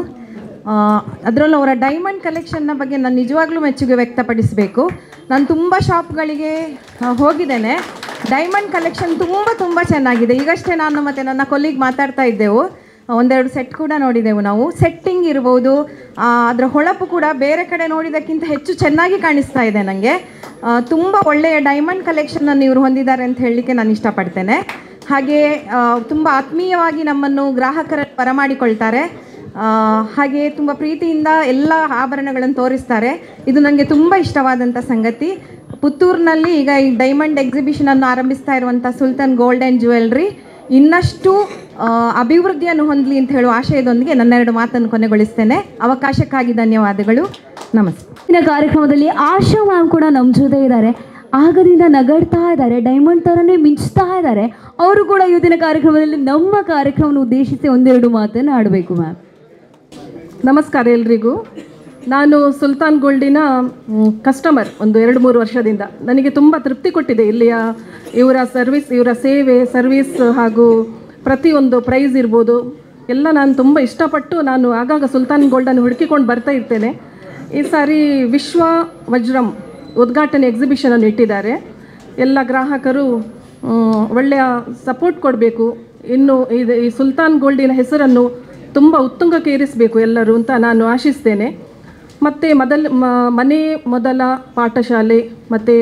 ಅದರಲ್ಲೂ ಅವರ ಡೈಮಂಡ್ ಕಲೆಕ್ಷನ್ನ ಬಗ್ಗೆ ನಾನು ನಿಜವಾಗ್ಲೂ ಮೆಚ್ಚುಗೆ ವ್ಯಕ್ತಪಡಿಸಬೇಕು. ನಾನು ತುಂಬ ಶಾಪ್ಗಳಿಗೆ ಹೋಗಿದ್ದೇನೆ. ಡೈಮಂಡ್ ಕಲೆಕ್ಷನ್ ತುಂಬ ಚೆನ್ನಾಗಿದೆ. ಈಗಷ್ಟೇ ನಾನು ಮತ್ತು ನನ್ನ ಕೊಲೀಗ್ ಮಾತಾಡ್ತಾ ಇದ್ದೆವು. ಒಂದೆರಡು ಸೆಟ್ ಕೂಡ ನೋಡಿದೆವು ನಾವು. ಸೆಟ್ಟಿಂಗ್ ಇರ್ಬೋದು, ಅದರ ಹೊಳಪು ಕೂಡ ಬೇರೆ ಕಡೆ ನೋಡಿದ್ದಕ್ಕಿಂತ ಹೆಚ್ಚು ಚೆನ್ನಾಗಿ ಕಾಣಿಸ್ತಾ ಇದೆ ನನಗೆ. ತುಂಬ ಒಳ್ಳೆಯ ಡೈಮಂಡ್ ಕಲೆಕ್ಷನನ್ನು ಇವರು ಹೊಂದಿದ್ದಾರೆ ಅಂತ ಹೇಳಲಿಕ್ಕೆ ನಾನು ಇಷ್ಟಪಡ್ತೇನೆ. ಹಾಗೆ ತುಂಬ ಆತ್ಮೀಯವಾಗಿ ನಮ್ಮನ್ನು ಗ್ರಾಹಕರ ಬರಮಾಡಿಕೊಳ್ತಾರೆ. ಹಾಗೆ ತುಂಬ ಪ್ರೀತಿಯಿಂದ ಎಲ್ಲ ಆಭರಣಗಳನ್ನು ತೋರಿಸ್ತಾರೆ. ಇದು ನನಗೆ ತುಂಬ ಇಷ್ಟವಾದಂಥ ಸಂಗತಿ. ಪುತ್ತೂರಿನಲ್ಲಿ ಈಗ ಈ ಡೈಮಂಡ್ ಎಕ್ಸಿಬಿಷನನ್ನು ಆರಂಭಿಸ್ತಾ ಇರುವಂಥ ಸುಲ್ತಾನ್ ಗೋಲ್ಡ್ ಆ್ಯಂಡ್ ಜ್ಯುವೆಲ್ರಿ ಇನ್ನಷ್ಟು ಅಭಿವೃದ್ಧಿಯನ್ನು ಹೊಂದಲಿ ಅಂತ ಹೇಳುವ ಆಶಯದೊಂದಿಗೆ ನನ್ನೆರಡು ಮಾತನ್ನು ಕೊನೆಗೊಳಿಸ್ತೇನೆ. ಅವಕಾಶಕ್ಕಾಗಿ ಧನ್ಯವಾದಗಳು. ನಮಸ್ತೆ. ಇನ್ನು ಕಾರ್ಯಕ್ರಮದಲ್ಲಿ ಆಶಾ ಮ್ಯಾಮ್ ಕೂಡ ನಮ್ಮ ಜೊತೆ ಇದ್ದಾರೆ. ಆಗದಿಂದ ನಗಡ್ತಾ ಇದ್ದಾರೆ, ಡೈಮಂಡ್ ಥರನೇ ಮಿಂಚ್ತಾ ಇದ್ದಾರೆ. ಅವರು ಕೂಡ ಇವತ್ತಿನ ಕಾರ್ಯಕ್ರಮದಲ್ಲಿ ನಮ್ಮ ಕಾರ್ಯಕ್ರಮವನ್ನು ಉದ್ದೇಶಿಸಿ ಒಂದೆರಡು ಮಾತನ್ನು ಆಡಬೇಕು ಮ್ಯಾಮ್. ನಮಸ್ಕಾರ ಎಲ್ರಿಗೂ. ನಾನು ಸುಲ್ತಾನ್ ಗೋಲ್ಡಿನ ಕಸ್ಟಮರ್ ಒಂದು 2-3 ವರ್ಷದಿಂದ. ನನಗೆ ತುಂಬ ತೃಪ್ತಿ ಕೊಟ್ಟಿದೆ ಇಲ್ಲಿಯ ಇವರ ಸರ್ವಿಸ್, ಇವರ ಸೇವೆ, ಸರ್ವಿಸ್ ಹಾಗೂ ಪ್ರತಿಯೊಂದು ಪ್ರೈಸ್ ಇರ್ಬೋದು ಎಲ್ಲ ನಾನು ತುಂಬ ಇಷ್ಟಪಟ್ಟು ನಾನು ಆಗಾಗ ಸುಲ್ತಾನ್ ಗೋಲ್ಡನ್ನು ಹುಡುಕಿಕೊಂಡು ಬರ್ತಾ ಇರ್ತೇನೆ. ಈ ಸಾರಿ ವಿಶ್ವ ವಜ್ರಂ ಉದ್ಘಾಟನೆ ಎಕ್ಸಿಬಿಷನನ್ನು ಇಟ್ಟಿದ್ದಾರೆ. ಎಲ್ಲ ಗ್ರಾಹಕರು ಒಳ್ಳೆಯ ಸಪೋರ್ಟ್ ಕೊಡಬೇಕು. ಇನ್ನು ಈ ಸುಲ್ತಾನ್ ಗೋಲ್ಡಿನ ಹೆಸರನ್ನು ತುಂಬ ಉತ್ತುಂಗಕ್ಕೆ ಏರಿಸಬೇಕು ಎಲ್ಲರೂ ಅಂತ ನಾನು ಆಶಿಸ್ತೇನೆ. ಮತ್ತು ಮನೆ ಮೊದಲ ಪಾಠಶಾಲೆ ಮತ್ತು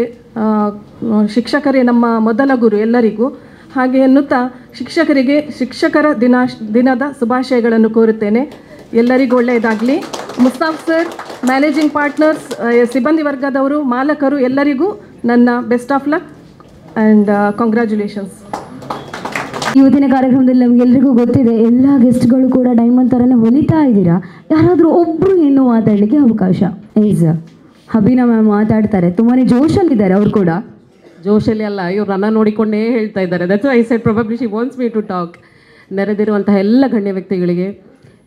ಶಿಕ್ಷಕರೇ ನಮ್ಮ ಮೊದಲ ಗುರು ಎಲ್ಲರಿಗೂ. ಹಾಗೆ ಎನ್ನುತ್ತಾ ಶಿಕ್ಷಕರಿಗೆ ಶಿಕ್ಷಕರ ದಿನದ ಶುಭಾಶಯಗಳನ್ನು ಕೋರುತ್ತೇನೆ. ಎಲ್ಲರಿಗೂ ಒಳ್ಳೆಯದಾಗಲಿ. ಮುಸ್ತಾಫ್ ಸರ್, ಮ್ಯಾನೇಜಿಂಗ್ ಪಾರ್ಟ್ನರ್ಸ್, ಸಿಬ್ಬಂದಿ ವರ್ಗದವರು, ಮಾಲಕರು ಎಲ್ಲರಿಗೂ ನನ್ನ best of luck and congratulations. ಇವತ್ತಿನ ಕಾರ್ಯಕ್ರಮದಲ್ಲಿ ನಮಗೆಲ್ಲರಿಗೂ ಗೊತ್ತಿದೆ, ಎಲ್ಲ ಗೆಸ್ಟ್ಗಳು ಕೂಡ ಡೈಮಂಡ್ ಥರನೇ ಹೊಲಿತಾ ಇದ್ದೀರಾ. ಯಾರಾದರೂ ಒಬ್ಬರು ಏನು ಮಾತಾಡಲಿಕ್ಕೆ ಅವಕಾಶ. ಈಸ್ ಹಬೀನಾ ಮ್ಯಾಮ್ ಮಾತಾಡ್ತಾರೆ. ತುಂಬಾ ಜೋಶಲ್ಲಿದ್ದಾರೆ ಅವರು ಕೂಡ. ಜೋಶಲ್ಲಿ ಅಲ್ಲ, ಇವ್ರು ನನ್ನ ನೋಡಿಕೊಂಡೇ ಹೇಳ್ತಾ ಇದ್ದಾರೆ. That's I said probably she wants me to talk. ನೆರೆದಿರುವಂತಹ ಎಲ್ಲ ಗಣ್ಯ ವ್ಯಕ್ತಿಗಳಿಗೆ,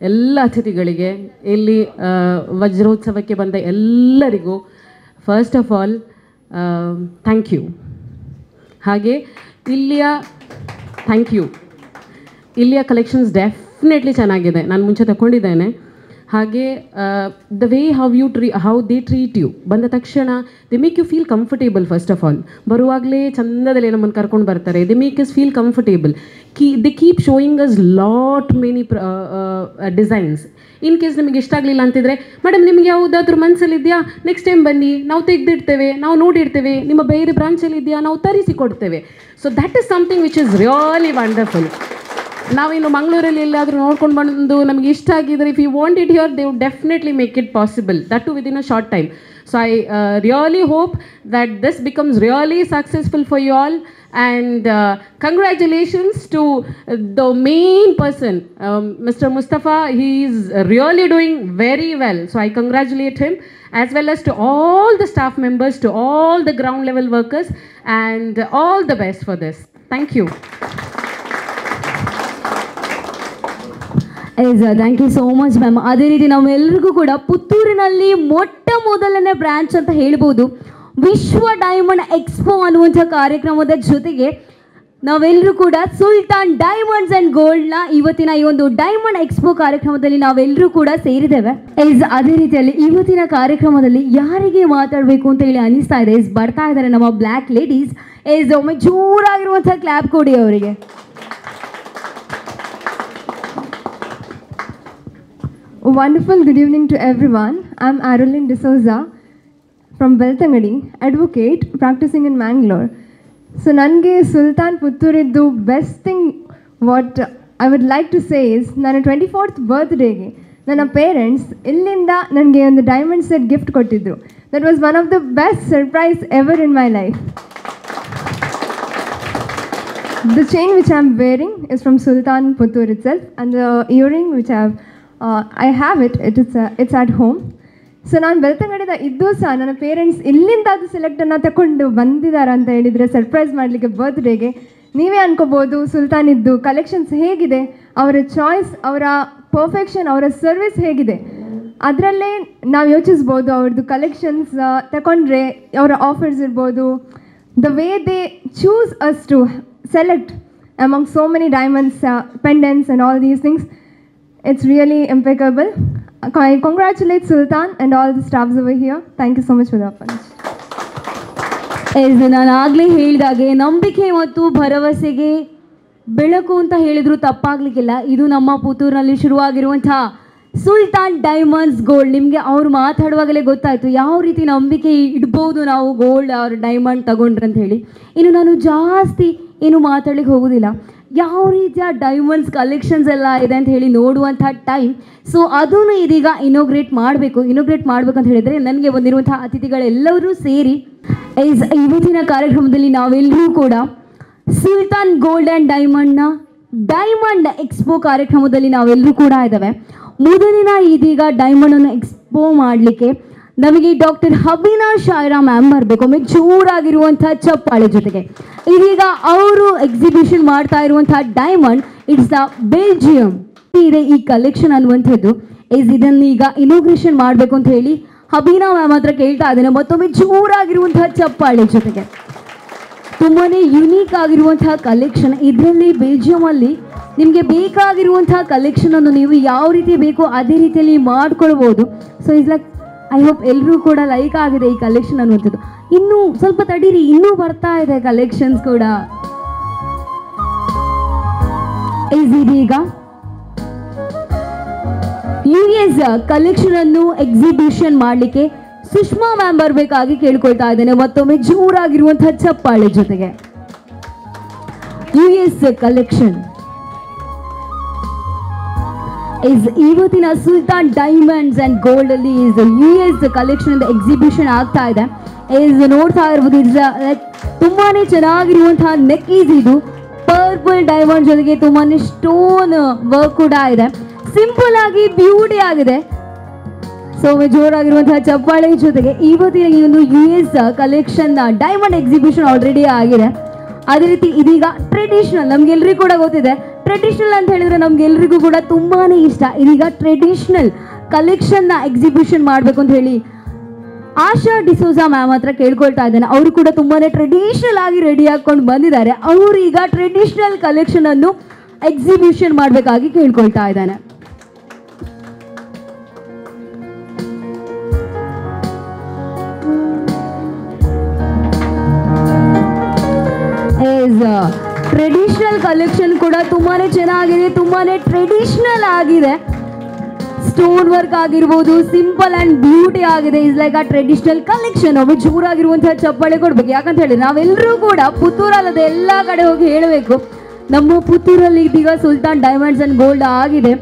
ಎಲ್ಲ ಅತಿಥಿಗಳಿಗೆ, ಇಲ್ಲಿ ವಜ್ರೋತ್ಸವಕ್ಕೆ ಬಂದ ಎಲ್ಲರಿಗೂ first of all thank you. ಹಾಗೆ ಇಲ್ಲಿಯ ಕಲೆಕ್ಷನ್ಸ್ ಡೆಫಿನೆಟ್ಲಿ ಚೆನ್ನಾಗಿದೆ. ನಾನು ಮುಂಚೆ ತಗೊಂಡಿದ್ದೇನೆ. ಹಾಗೆ the way how they treat you, ಬಂದ ತಕ್ಷಣ they make you feel comfortable. First of all ಬರುವಾಗಲೇ ಚಂದದಲ್ಲಿ ನಮ್ಮನ್ನು ಕರ್ಕೊಂಡು ಬರ್ತಾರೆ. They make us feel comfortable. They keep showing us lot many designs. In case ನಿಮಗೆ ಇಷ್ಟ ಆಗಲಿಲ್ಲ ಅಂತಿದ್ರೆ, ಮೇಡಮ್ ನಿಮಗೆ ಯಾವುದಾದ್ರೂ ಮನಸ್ಸಲ್ಲಿದೆಯಾ, ನೆಕ್ಸ್ಟ್ ಟೈಮ್ ಬನ್ನಿ, ನಾವು ತೆಗೆದಿಡ್ತೇವೆ, ನಾವು ನೋಡಿರ್ತೇವೆ, ನಿಮ್ಮ ಬೇರೆ ಬ್ರಾಂಚಲ್ಲಿ ಇದೆಯಾ, ನಾವು ತರಿಸಿ ಕೊಡ್ತೇವೆ. So that is something which is really wonderful. ನಾವಿನ್ನು ಮಂಗಳೂರಲ್ಲಿ ಎಲ್ಲಾದರೂ ನೋಡ್ಕೊಂಡು ಬಂದು ನಮಗೆ ಇಷ್ಟ ಆಗಿದ್ರೆ, if you want it here, they would definitely make it possible, that to within a short time. So I really hope that this becomes really successful for you all, and congratulations to the main person, Mr. Mustafa. He is really doing very well, so I congratulate him, as well as to all the staff members, to all the ground level workers, and all the best for this. Thank you. Thank you so much ma'am. ಅದೇ ರೀತಿ ನಮ್ಮೆಲ್ಲರಿಗೂ ಕೂಡ ಪುತ್ತೂರಿನಲ್ಲಿ ಮೊಟ್ಟ ಮೊದಲನೇ branch ಅಂತ ಹೇಳ್ಬೋದು ವಿಶ್ವ diamond expo ಅನ್ನುವಂಥ ಕಾರ್ಯಕ್ರಮದ ಜೊತೆಗೆ ನಾವೆಲ್ಲರೂ ಕೂಡ ಸುಲ್ತಾನ್ ಡೈಮಂಡ್ಸ್ ಆ್ಯಂಡ್ ಗೋಲ್ಡ್ನ ಇವತ್ತಿನ ಈ ಒಂದು ಡೈಮಂಡ್ ಎಕ್ಸ್ಪೋ ಕಾರ್ಯಕ್ರಮದಲ್ಲಿ ನಾವೆಲ್ಲರೂ ಕೂಡ ಸೇರಿದ್ದೇವೆ. ಅದೇ ರೀತಿಯಲ್ಲಿ ಇವತ್ತಿನ ಕಾರ್ಯಕ್ರಮದಲ್ಲಿ ಯಾರಿಗೆ ಮಾತಾಡಬೇಕು ಅಂತ ಹೇಳಿ ಅನಿಸ್ತಾ ಇದೆ, ಬರ್ತಾ ಇದ್ದಾರೆ ನಮ್ಮ ಬ್ಲ್ಯಾಕ್ ಲೇಡೀಸ್. ಒಮ್ಮೆ ಜೋರಾಗಿರುವಂಥ ಕ್ಲಾಪ್ ಕೊಡಿ ಅವರಿಗೆ. Wonderful good evening to everyone. I'm Arulin D'Souza from Beltangadi, advocate practicing in Mangalore. So ನನಗೆ ಸುಲ್ತಾನ್ ಪುತ್ತೂರಿದ್ದು best thing what I would like to say is, ನನ್ನ 24th ಬರ್ತ್ಡೇಗೆ ನನ್ನ ಪೇರೆಂಟ್ಸ್ ಇಲ್ಲಿಂದ ನನಗೆ ಒಂದು ಡೈಮಂಡ್ ಸೆಟ್ ಗಿಫ್ಟ್ ಕೊಟ್ಟಿದ್ದರು. That was one of the best surprise ever in my life. The chain which I'm wearing is from Sultan Puttur itself, and the earring which I have it's at home. So ನಾನು ಬೆಳ್ತಂಗಡಿದ ಇದ್ದು ಸಹ ನನ್ನ parents ಇಲ್ಲಿಂದ ಅದು ಸೆಲೆಕ್ಟನ್ನು ತಗೊಂಡು ಬಂದಿದ್ದಾರೆ ಅಂತ ಹೇಳಿದರೆ ಸರ್ಪ್ರೈಸ್ ಮಾಡಲಿಕ್ಕೆ ಬರ್ತ್ಡೇಗೆ. ನೀವೇ ಅನ್ಕೋಬೋದು ಸುಲ್ತಾನ್ ಇದ್ದು ಕಲೆಕ್ಷನ್ಸ್ ಹೇಗಿದೆ, ಅವರ ಚಾಯ್ಸ್, ಅವರ ಪರ್ಫೆಕ್ಷನ್, ಅವರ ಸರ್ವಿಸ್ ಹೇಗಿದೆ. ಅದರಲ್ಲೇ ನಾವು ಯೋಚಿಸ್ಬೋದು ಅವ್ರದ್ದು ಕಲೆಕ್ಷನ್ಸ್ ತಗೊಂಡ್ರೆ ಅವರ ಆಫರ್ಸ್ ಇರ್ಬೋದು, the way they choose us to select among so many diamonds, pendants and all these things. It's really impeccable. I congratulate Sultan and all the staffs over here. Thank you so much for the opportunity. ನಾನು ಆಗಲೇ ಹೇಳಿದಾಗೆ ನಂಬಿಕೆ ಮತ್ತು ಭರವಸೆಗೆ ಬೆಳಕು ಅಂತ ಹೇಳಿದ್ರು ತಪ್ಪಾಗ್ಲಿಕ್ಕಿಲ್ಲ. ಇದು ನಮ್ಮ ಪುತ್ತೂರಿನಲ್ಲಿ ಶುರುವಾಗಿರುವಂಥ ಸುಲ್ತಾನ್ ಡೈಮಂಡ್ಸ್ ಗೋಲ್ಡ್. ನಿಮಗೆ ಅವ್ರು ಮಾತಾಡುವಾಗಲೇ ಗೊತ್ತಾಯಿತು ಯಾವ ರೀತಿ ನಂಬಿಕೆ ಇಡ್ಬೋದು ನಾವು ಗೋಲ್ಡ್ ಅವ್ರ ಡೈಮಂಡ್ ತಗೊಂಡ್ರೆ ಅಂತ ಹೇಳಿ. ಇನ್ನು ನಾನು ಜಾಸ್ತಿ ಏನು ಮಾತಾಡ್ಲಿಕ್ಕೆ ಹೋಗೋದಿಲ್ಲ, ಯಾವ ರೀತಿಯ ಡೈಮಂಡ್ಸ್ ಕಲೆಕ್ಷನ್ಸ್ ಎಲ್ಲ ಇದೆ ಅಂತ ಹೇಳಿ ನೋಡುವಂಥ ಟೈಮ್. ಸೊ ಅದನ್ನು ಇದೀಗ ಇನೋಗ್ರೇಟ್ ಮಾಡಬೇಕು ಅಂತ ಹೇಳಿದರೆ ನನಗೆ ಬಂದಿರುವಂಥ ಅತಿಥಿಗಳೆಲ್ಲರೂ ಸೇರಿ ಇವತ್ತಿನ ಕಾರ್ಯಕ್ರಮದಲ್ಲಿ ನಾವೆಲ್ಲರೂ ಕೂಡ ಸುಲ್ತಾನ್ ಗೋಲ್ಡ್ ಆ್ಯಂಡ್ ಡೈಮಂಡ್ನ ಡೈಮಂಡ್ ಎಕ್ಸ್ಪೋ ಕಾರ್ಯಕ್ರಮದಲ್ಲಿ ನಾವೆಲ್ಲರೂ ಕೂಡ ಇದ್ದಾವೆ. ಮೊದಲಿನ ಇದೀಗ ಡೈಮಂಡನ್ನು ಎಕ್ಸ್ಪೋ ಮಾಡಲಿಕ್ಕೆ ನಮಗೆ ಡಾಕ್ಟರ್ ಹಬೀನಾ ಶಾಯ್ರಾ ಮ್ಯಾಮ್ ಬರಬೇಕು. ಒಮ್ಮೆ ಜೋರಾಗಿರುವಂಥ ಚಪ್ಪಾಳೆ ಜೊತೆಗೆ. ಇದೀಗ ಅವರು ಎಕ್ಸಿಬಿಷನ್ ಮಾಡ್ತಾ ಇರುವಂಥ ಡೈಮಂಡ್ ಇಟ್ಸ್ ದ ಬೆಲ್ಜಿಯಂ ಇದೆ ಈ ಕಲೆಕ್ಷನ್ ಅನ್ನುವಂಥದ್ದು. ಇದನ್ನು ಈಗ ಇನೋಗ್ರೇಷನ್ ಮಾಡಬೇಕು ಅಂತ ಹೇಳಿ ಹಬೀನಾ ಮ್ಯಾಮ್ ಹತ್ರ ಕೇಳ್ತಾ ಇದ್ದೇನೆ. ಮತ್ತೊಮ್ಮೆ ಜೋರಾಗಿರುವಂಥ ಚಪ್ಪಾಳೆ ಜೊತೆಗೆ. ತುಂಬಾ ಯುನೀಕ್ ಆಗಿರುವಂತಹ ಕಲೆಕ್ಷನ್. ಇದರಲ್ಲಿ ಬೆಲ್ಜಿಯಮಲ್ಲಿ ನಿಮಗೆ ಬೇಕಾಗಿರುವಂಥ ಕಲೆಕ್ಷನನ್ನು ನೀವು ಯಾವ ರೀತಿ ಬೇಕೋ ಅದೇ ರೀತಿಯಲ್ಲಿ ಮಾಡ್ಕೊಳ್ಬೋದು. So is like I hope ಎಲ್ಲರೂ ಕೂಡ ಲೈಕ್ ಆಗಿದೆ ಈ ಕಲೆಕ್ಷನ್ ಅನ್ನುವಂಥದ್ದು. ಇನ್ನೂ ಸ್ವಲ್ಪ ತಡೀರಿ, ಇನ್ನೂ ಬರ್ತಾ ಇದೆ ಕಲೆಕ್ಷನ್ಸ್ ಕೂಡ. ಇದೀಗ US ಕಲೆಕ್ಷನ್ ಅನ್ನು ಎಕ್ಸಿಬಿಷನ್ ಮಾಡಲಿಕ್ಕೆ ಸುಷ್ಮಾ ಮ್ಯಾಮ್ ಬರಬೇಕಾಗಿ ಕೇಳ್ಕೊಳ್ತಾ ಇದ್ದೇನೆ. ಮತ್ತೊಮ್ಮೆ ಜೋರಾಗಿರುವಂತಹ ಚಪ್ಪಾಳೆ ಜೊತೆಗೆ. US ಕಲೆಕ್ಷನ್ ಇವತ್ತಿನ ಸುಲ್ತಾನ್ ಡೈಮಂಡ್ಸ್ ಆ್ಯಂಡ್ ಗೋಲ್ಡ್ ಅಲ್ಲಿ US ಕಲೆಕ್ಷನ್ ಎಕ್ಸಿಬಿಷನ್ ಆಗ್ತಾ ಇದೆ. ನೋಡ್ತಾ ಇರ್ಬೋದು, ತುಂಬಾನೇ ಚೆನ್ನಾಗಿರುವಂತಹ ನೆಕ್ಲೇಸ್. ಇದು ಪರ್ಪಲ್ ಡೈಮಂಡ್ ಜೊತೆಗೆ ತುಂಬಾನೇ ಸ್ಟೋನ್ ವರ್ಕ್ ಕೂಡ ಇದೆ. ಸಿಂಪಲ್ ಆಗಿ ಬ್ಯೂಟಿ ಆಗಿದೆ. ಸೊ ಜೋರಾಗಿರುವಂತಹ ಚಪ್ಪಾಳೆ ಜೊತೆಗೆ ಇವತ್ತಿನ ಈ ಒಂದು US collection diamond exhibition already ಆಗಿದೆ. ಅದೇ ರೀತಿ ಇದೀಗ ಟ್ರೆಡಿಷನಲ್, ನಮ್ಗೆಲ್ರಿಗೂ ಕೂಡ ಗೊತ್ತಿದೆ ಟ್ರೆಡಿಷನಲ್ ಅಂತ ಹೇಳಿದ್ರೆ ನಮ್ಗೆಲ್ರಿಗೂ ಕೂಡ ತುಂಬಾ ಇಷ್ಟ. ಇದೀಗ ಟ್ರೆಡಿಷನಲ್ ಕಲೆಕ್ಷನ್ನ ಎಕ್ಸಿಬಿಷನ್ ಮಾಡಬೇಕು ಅಂತ ಹೇಳಿ ಆಶಾ ಡಿಸೋಜಾ ಮ್ಯಾಮ್ ಹತ್ರ ಕೇಳ್ಕೊಳ್ತಾ ಇದ್ದೇನೆ. ಅವರು ಕೂಡ ತುಂಬಾ ಟ್ರೆಡಿಷನಲ್ ಆಗಿ ರೆಡಿ ಹಾಕೊಂಡು ಬಂದಿದ್ದಾರೆ. ಅವರು ಈಗ ಟ್ರೆಡಿಷನಲ್ ಕಲೆಕ್ಷನ್ ಅನ್ನು ಎಕ್ಸಿಬಿಷನ್ ಮಾಡಬೇಕಾಗಿ ಕೇಳ್ಕೊಳ್ತಾ ಇದ್ದಾನೆ. ಟ್ರೆಡಿಷನಲ್ ಕಲೆಕ್ಷನ್ ಕೂಡ ತುಂಬಾನೇ ಚೆನ್ನಾಗಿದೆ, ತುಂಬಾನೇ ಟ್ರೆಡಿಷನಲ್ ಆಗಿದೆ. ಸ್ಟೋನ್ ವರ್ಕ್ ಆಗಿರ್ಬೋದು, ಸಿಂಪಲ್ ಅಂಡ್ ಬ್ಯೂಟಿ ಆಗಿದೆ. ಇಸ್ ಲೈಕ್ ಆ ಟ್ರೆಡಿಷನಲ್ ಕಲೆಕ್ಷನ್. ಒಬ್ಬ ಜೋರಾಗಿರುವಂತಹ ಚಪ್ಪಾಳೆ ಕೊಡ್ಬೇಕು. ಯಾಕಂತ ಹೇಳಿ ನಾವೆಲ್ಲರೂ ಕೂಡ ಪುತ್ತೂರಲ್ಲದೆ ಎಲ್ಲ ಕಡೆ ಹೋಗಿ ಹೇಳಬೇಕು, ನಮ್ಮ ಪುತ್ತೂರಲ್ಲಿ ಇದೀಗ ಸುಲ್ತಾನ್ ಡೈಮಂಡ್ಸ್ ಅಂಡ್ ಗೋಲ್ಡ್ ಆಗಿದೆ.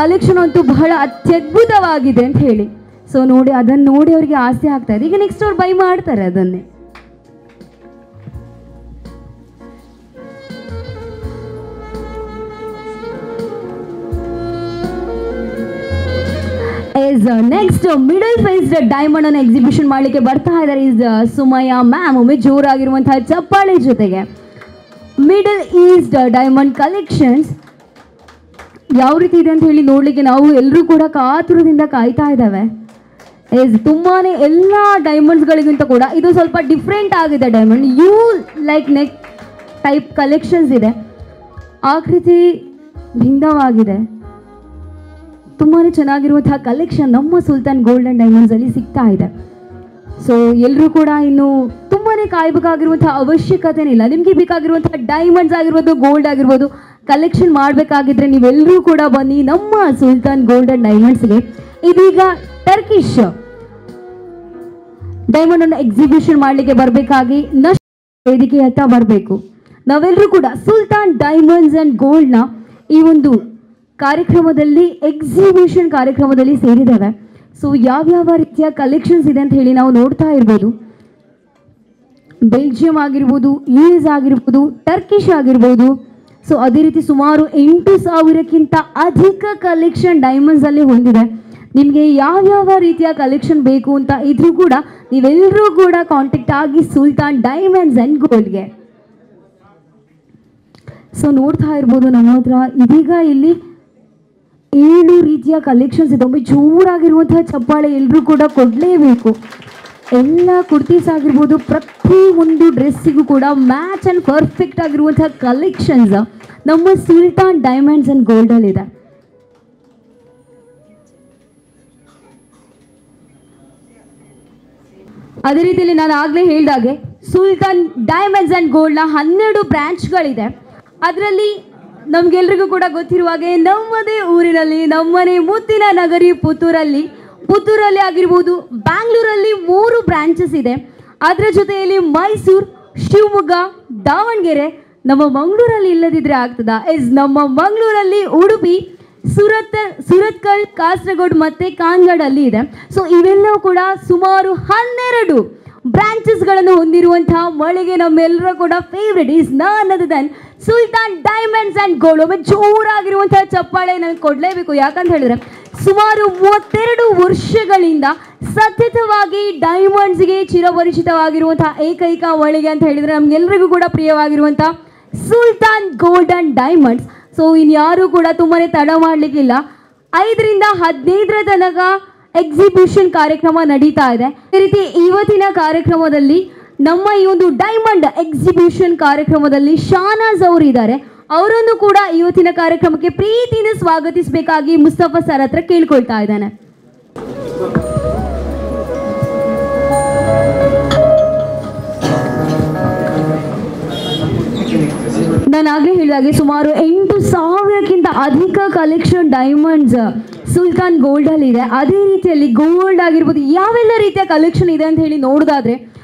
ಕಲೆಕ್ಷನ್ ಅಂತೂ ಬಹಳ ಅತ್ಯದ್ಭುತವಾಗಿದೆ ಅಂತ ಹೇಳಿ. ಸೊ ನೋಡಿ, ಅದನ್ನು ನೋಡಿ ಅವರಿಗೆ ಆಸೆ ಆಗ್ತಾ ಇದೆ. ಈಗ ನೆಕ್ಸ್ಟ್ ಅವ್ರು ಬೈ ಮಾಡ್ತಾರೆ ಅದನ್ನೇ. ನೆಕ್ಸ್ಟ್ ಮಿಡಲ್ ಫೇಸ್ಡ್ ಡೈಮಂಡ್ ಅನ್ನು ಎಕ್ಸಿಬಿಷನ್ ಮಾಡಲಿಕ್ಕೆ ಬರ್ತಾ ಇದ್ದಾರೆ ಇಸ್ ಸುಮಯ್ಯ ಮ್ಯಾಮ್. ಒಮ್ಮೆ ಜೋರಾಗಿರುವಂತಹ ಚಪ್ಪಾಳೆ ಜೊತೆಗೆ ಮಿಡಲ್ ಈಸ್ಟ್ ಡೈಮಂಡ್ ಕಲೆಕ್ಷನ್ಸ್ ಯಾವ ರೀತಿ ಇದೆ ಅಂತ ಹೇಳಿ ನೋಡ್ಲಿಕ್ಕೆ ನಾವು ಎಲ್ಲರೂ ಕೂಡ ಕಾತುರದಿಂದ ಕಾಯ್ತಾ ಇದ್ದಾವೆ. ತುಂಬಾನೇ ಎಲ್ಲ ಡೈಮಂಡ್ಸ್ಗಳಿಗಿಂತ ಕೂಡ ಇದು ಸ್ವಲ್ಪ ಡಿಫ್ರೆಂಟ್ ಆಗಿದೆ. Diamond U like neck type collections ಇದೆ, ಆಕೃತಿ ಭಿನ್ನವಾಗಿದೆ. ತುಂಬಾ ಚೆನ್ನಾಗಿರುವಂತಹ ಕಲೆಕ್ಷನ್ ನಮ್ಮ ಸುಲ್ತಾನ್ ಗೋಲ್ಡ್ ಆ್ಯಂಡ್ ಡೈಮಂಡ್ಸಲ್ಲಿ ಸಿಗ್ತಾ ಇದೆ. ಸೊ ಎಲ್ಲರೂ ಕೂಡ ಇನ್ನು ತುಂಬಾ ಕಾಯಬೇಕಾಗಿರುವಂತಹ ಅವಶ್ಯಕತೆನೇ ಇಲ್ಲ. ನಿಮಗೆ ಬೇಕಾಗಿರುವಂತಹ ಡೈಮಂಡ್ಸ್ ಆಗಿರ್ಬೋದು, ಗೋಲ್ಡ್ ಆಗಿರ್ಬೋದು ಕಲೆಕ್ಷನ್ ಮಾಡಬೇಕಾಗಿದ್ರೆ ನೀವೆಲ್ಲರೂ ಕೂಡ ಬನ್ನಿ ನಮ್ಮ ಸುಲ್ತಾನ್ ಗೋಲ್ಡ್ ಆ್ಯಂಡ್ ಡೈಮಂಡ್ಸ್ಗೆ. ಇದೀಗ ಟರ್ಕಿಶ್ ಡೈಮಂಡ್ ಅನ್ನು ಎಕ್ಸಿಬಿಷನ್ ಮಾಡಲಿಕ್ಕೆ ಬರಬೇಕಾಗಿ ವೇದಿಕೆ ಹತ್ತ ಬರಬೇಕು. ನಾವೆಲ್ಲರೂ ಕೂಡ ಸುಲ್ತಾನ್ ಡೈಮಂಡ್ಸ್ ಆ್ಯಂಡ್ ಗೋಲ್ಡ್ನ ಈ ಒಂದು ಕಾರ್ಯಕ್ರಮದಲ್ಲಿ ಎಕ್ಸಿಬಿಷನ್ ಕಾರ್ಯಕ್ರಮದಲ್ಲಿ ಸೇರಿದ್ದೇವೆ. ಸೊ ಯಾವ್ಯಾವ ರೀತಿಯ ಕಲೆಕ್ಷನ್ಸ್ ಇದೆ ಅಂತ ಹೇಳಿ ನಾವು ನೋಡ್ತಾ ಇರ್ಬೋದು. ಬೆಲ್ಜಿಯಂ ಆಗಿರ್ಬೋದು, US ಆಗಿರ್ಬೋದು, ಟರ್ಕಿಶ್ ಆಗಿರ್ಬೋದು. ಸೊ ಅದೇ ರೀತಿ ಸುಮಾರು 8,000ಕ್ಕಿಂತ ಅಧಿಕ ಕಲೆಕ್ಷನ್ ಡೈಮಂಡ್ಸಲ್ಲಿ ಹೊಂದಿದೆ. ನಿಮಗೆ ಯಾವ್ಯಾವ ರೀತಿಯ ಕಲೆಕ್ಷನ್ ಬೇಕು ಅಂತ ಇದ್ರೂ ಕೂಡ ನೀವೆಲ್ಲರೂ ಕೂಡ ಕಾಂಟ್ಯಾಕ್ಟ್ ಆಗಿ ಸುಲ್ತಾನ್ ಡೈಮಂಡ್ಸ್ ಆ್ಯಂಡ್ ಗೋಲ್ಡ್ಗೆ. ಸೊ ನೋಡ್ತಾ ಇರ್ಬೋದು ನಮ್ಮ ಹತ್ರ ಇದೀಗ ಇಲ್ಲಿ 7 ರೀತಿಯ ಕಲೆಕ್ಷನ್ಸ್ ಇದೆ. ಒಮ್ಮೆ ಜೋರಾಗಿರುವಂತಹ ಚಪ್ಪಾಳೆ ಎಲ್ಲರೂ ಕೂಡ ಕೊಡಲೇಬೇಕು. ಎಲ್ಲ ಕುರ್ತೀಸ್ ಆಗಿರ್ಬೋದು, ಪ್ರತಿ ಒಂದು ಡ್ರೆಸ್ಸಿಗೂ ಕೂಡ ಮ್ಯಾಚ್ ಆ್ಯಂಡ್ ಪರ್ಫೆಕ್ಟ್ ಆಗಿರುವಂತಹ ಕಲೆಕ್ಷನ್ಸ್ ನಮ್ಮ ಸುಲ್ತಾನ್ ಡೈಮಂಡ್ಸ್ ಆ್ಯಂಡ್ ಗೋಲ್ಡಲ್ಲಿದೆ. ಅದೇ ರೀತಿಯಲ್ಲಿ ನಾನು ಆಗಲೇ ಹೇಳಿದಾಗೆ ಸುಲ್ತಾನ್ ಡೈಮಂಡ್ಸ್ ಆ್ಯಂಡ್ ಗೋಲ್ಡ್ನ 12 ಬ್ರಾಂಚ್ಗಳಿದೆ. ಅದರಲ್ಲಿ ನಮಗೆಲ್ರಿಗೂ ಕೂಡ ಗೊತ್ತಿರುವ ಹಾಗೆ ನಮ್ಮದೇ ಊರಿನಲ್ಲಿ, ನಮ್ಮನೆ ಮುತ್ತಿನ ನಗರಿ ಪುತ್ತೂರಲ್ಲಿ ಆಗಿರ್ಬೋದು, ಬ್ಯಾಂಗ್ಳೂರಲ್ಲಿ 3 ಬ್ರಾಂಚಸ್ ಇದೆ. ಅದರ ಜೊತೆಯಲ್ಲಿ ಮೈಸೂರು, ಶಿವಮೊಗ್ಗ, ದಾವಣಗೆರೆ, ನಮ್ಮ ಮಂಗಳೂರಲ್ಲಿ ಇಲ್ಲದಿದ್ರೆ ಆಗ್ತದಾ? ನಮ್ಮ ಮಂಗಳೂರಲ್ಲಿ ಉಡುಪಿ, ಸುರತ್ಕಲ್, ಕಾಸರಗೋಡು ಮತ್ತು ಕಾನ್ಗಡಲ್ಲಿ ಇದೆ. ಸೊ ಇವೆಲ್ಲವೂ ಕೂಡ ಸುಮಾರು 12 ಬ್ರಾಂಚಸ್ಗಳನ್ನು ಹೊಂದಿರುವಂತಹ ಮಳಿಗೆ ನಮ್ಮೆಲ್ಲರೂ ಕೂಡ favourite is none other than Sultan diamonds and gold. ಒಮ್ಮೆ ಜೋರಾಗಿರುವಂತಹ ಚಪ್ಪಾಳೆ ನನಗೆ ಕೊಡಲೇಬೇಕು. ಯಾಕಂತ ಹೇಳಿದ್ರೆ ಸುಮಾರು 32 ವರ್ಷಗಳಿಂದ ಸತತವಾಗಿ ಡೈಮಂಡ್ಸ್ಗೆ ಚಿರಪರಿಚಿತವಾಗಿರುವಂತಹ ಏಕೈಕ ಮಳಿಗೆ ಅಂತ ಹೇಳಿದರೆ ನಮಗೆಲ್ಲರಿಗೂ ಕೂಡ ಪ್ರಿಯವಾಗಿರುವಂತಹ Sultan gold and diamonds. So ಇನ್ಯಾರೂ ಕೂಡ ತುಂಬಾ ತಡ ಮಾಡಲಿಕ್ಕಿಲ್ಲ. 5 ರಿಂದ 15 ತನಕ ಎಕ್ಸಿಬಿಷನ್ ಕಾರ್ಯಕ್ರಮ ನಡೀತಾ ಇದೆ. ಅದೇ ರೀತಿ ಇವತ್ತಿನ ಕಾರ್ಯಕ್ರಮದಲ್ಲಿ ನಮ್ಮ ಈ ಒಂದು ಡೈಮಂಡ್ ಎಕ್ಸಿಬಿಷನ್ ಕಾರ್ಯಕ್ರಮದಲ್ಲಿ ಶಾನಾಜ್ ಅವರು ಇದ್ದಾರೆ. ಅವರನ್ನು ಕೂಡ ಇವತ್ತಿನ ಕಾರ್ಯಕ್ರಮಕ್ಕೆ ಪ್ರೀತಿಯಿಂದ ಸ್ವಾಗತಿಸಬೇಕಾಗಿ ಮುಸ್ತಫಾ ಸರ್ ಹತ್ರ ಕೇಳ್ಕೊಳ್ತಾ ಇದ್ದಾನೆ. ನಾನು ಆಗಲೇ ಹೇಳಿದಾಗೆ ಸುಮಾರು 8,000ಕ್ಕಿಂತ ಅಧಿಕ ಕಲೆಕ್ಷನ್ ಡೈಮಂಡ್ಸ್ ಸುಲ್ತಾನ್ ಗೋಲ್ಡಲ್ಲಿ ಇದೆ. ಅದೇ ರೀತಿಯಲ್ಲಿ ಗೋಲ್ಡ್ ಆಗಿರ್ಬೋದು, ಯಾವೆಲ್ಲ ರೀತಿಯ ಕಲೆಕ್ಷನ್ ಇದೆ ಅಂತ ಹೇಳಿ ನೋಡೋದಾದ್ರೆ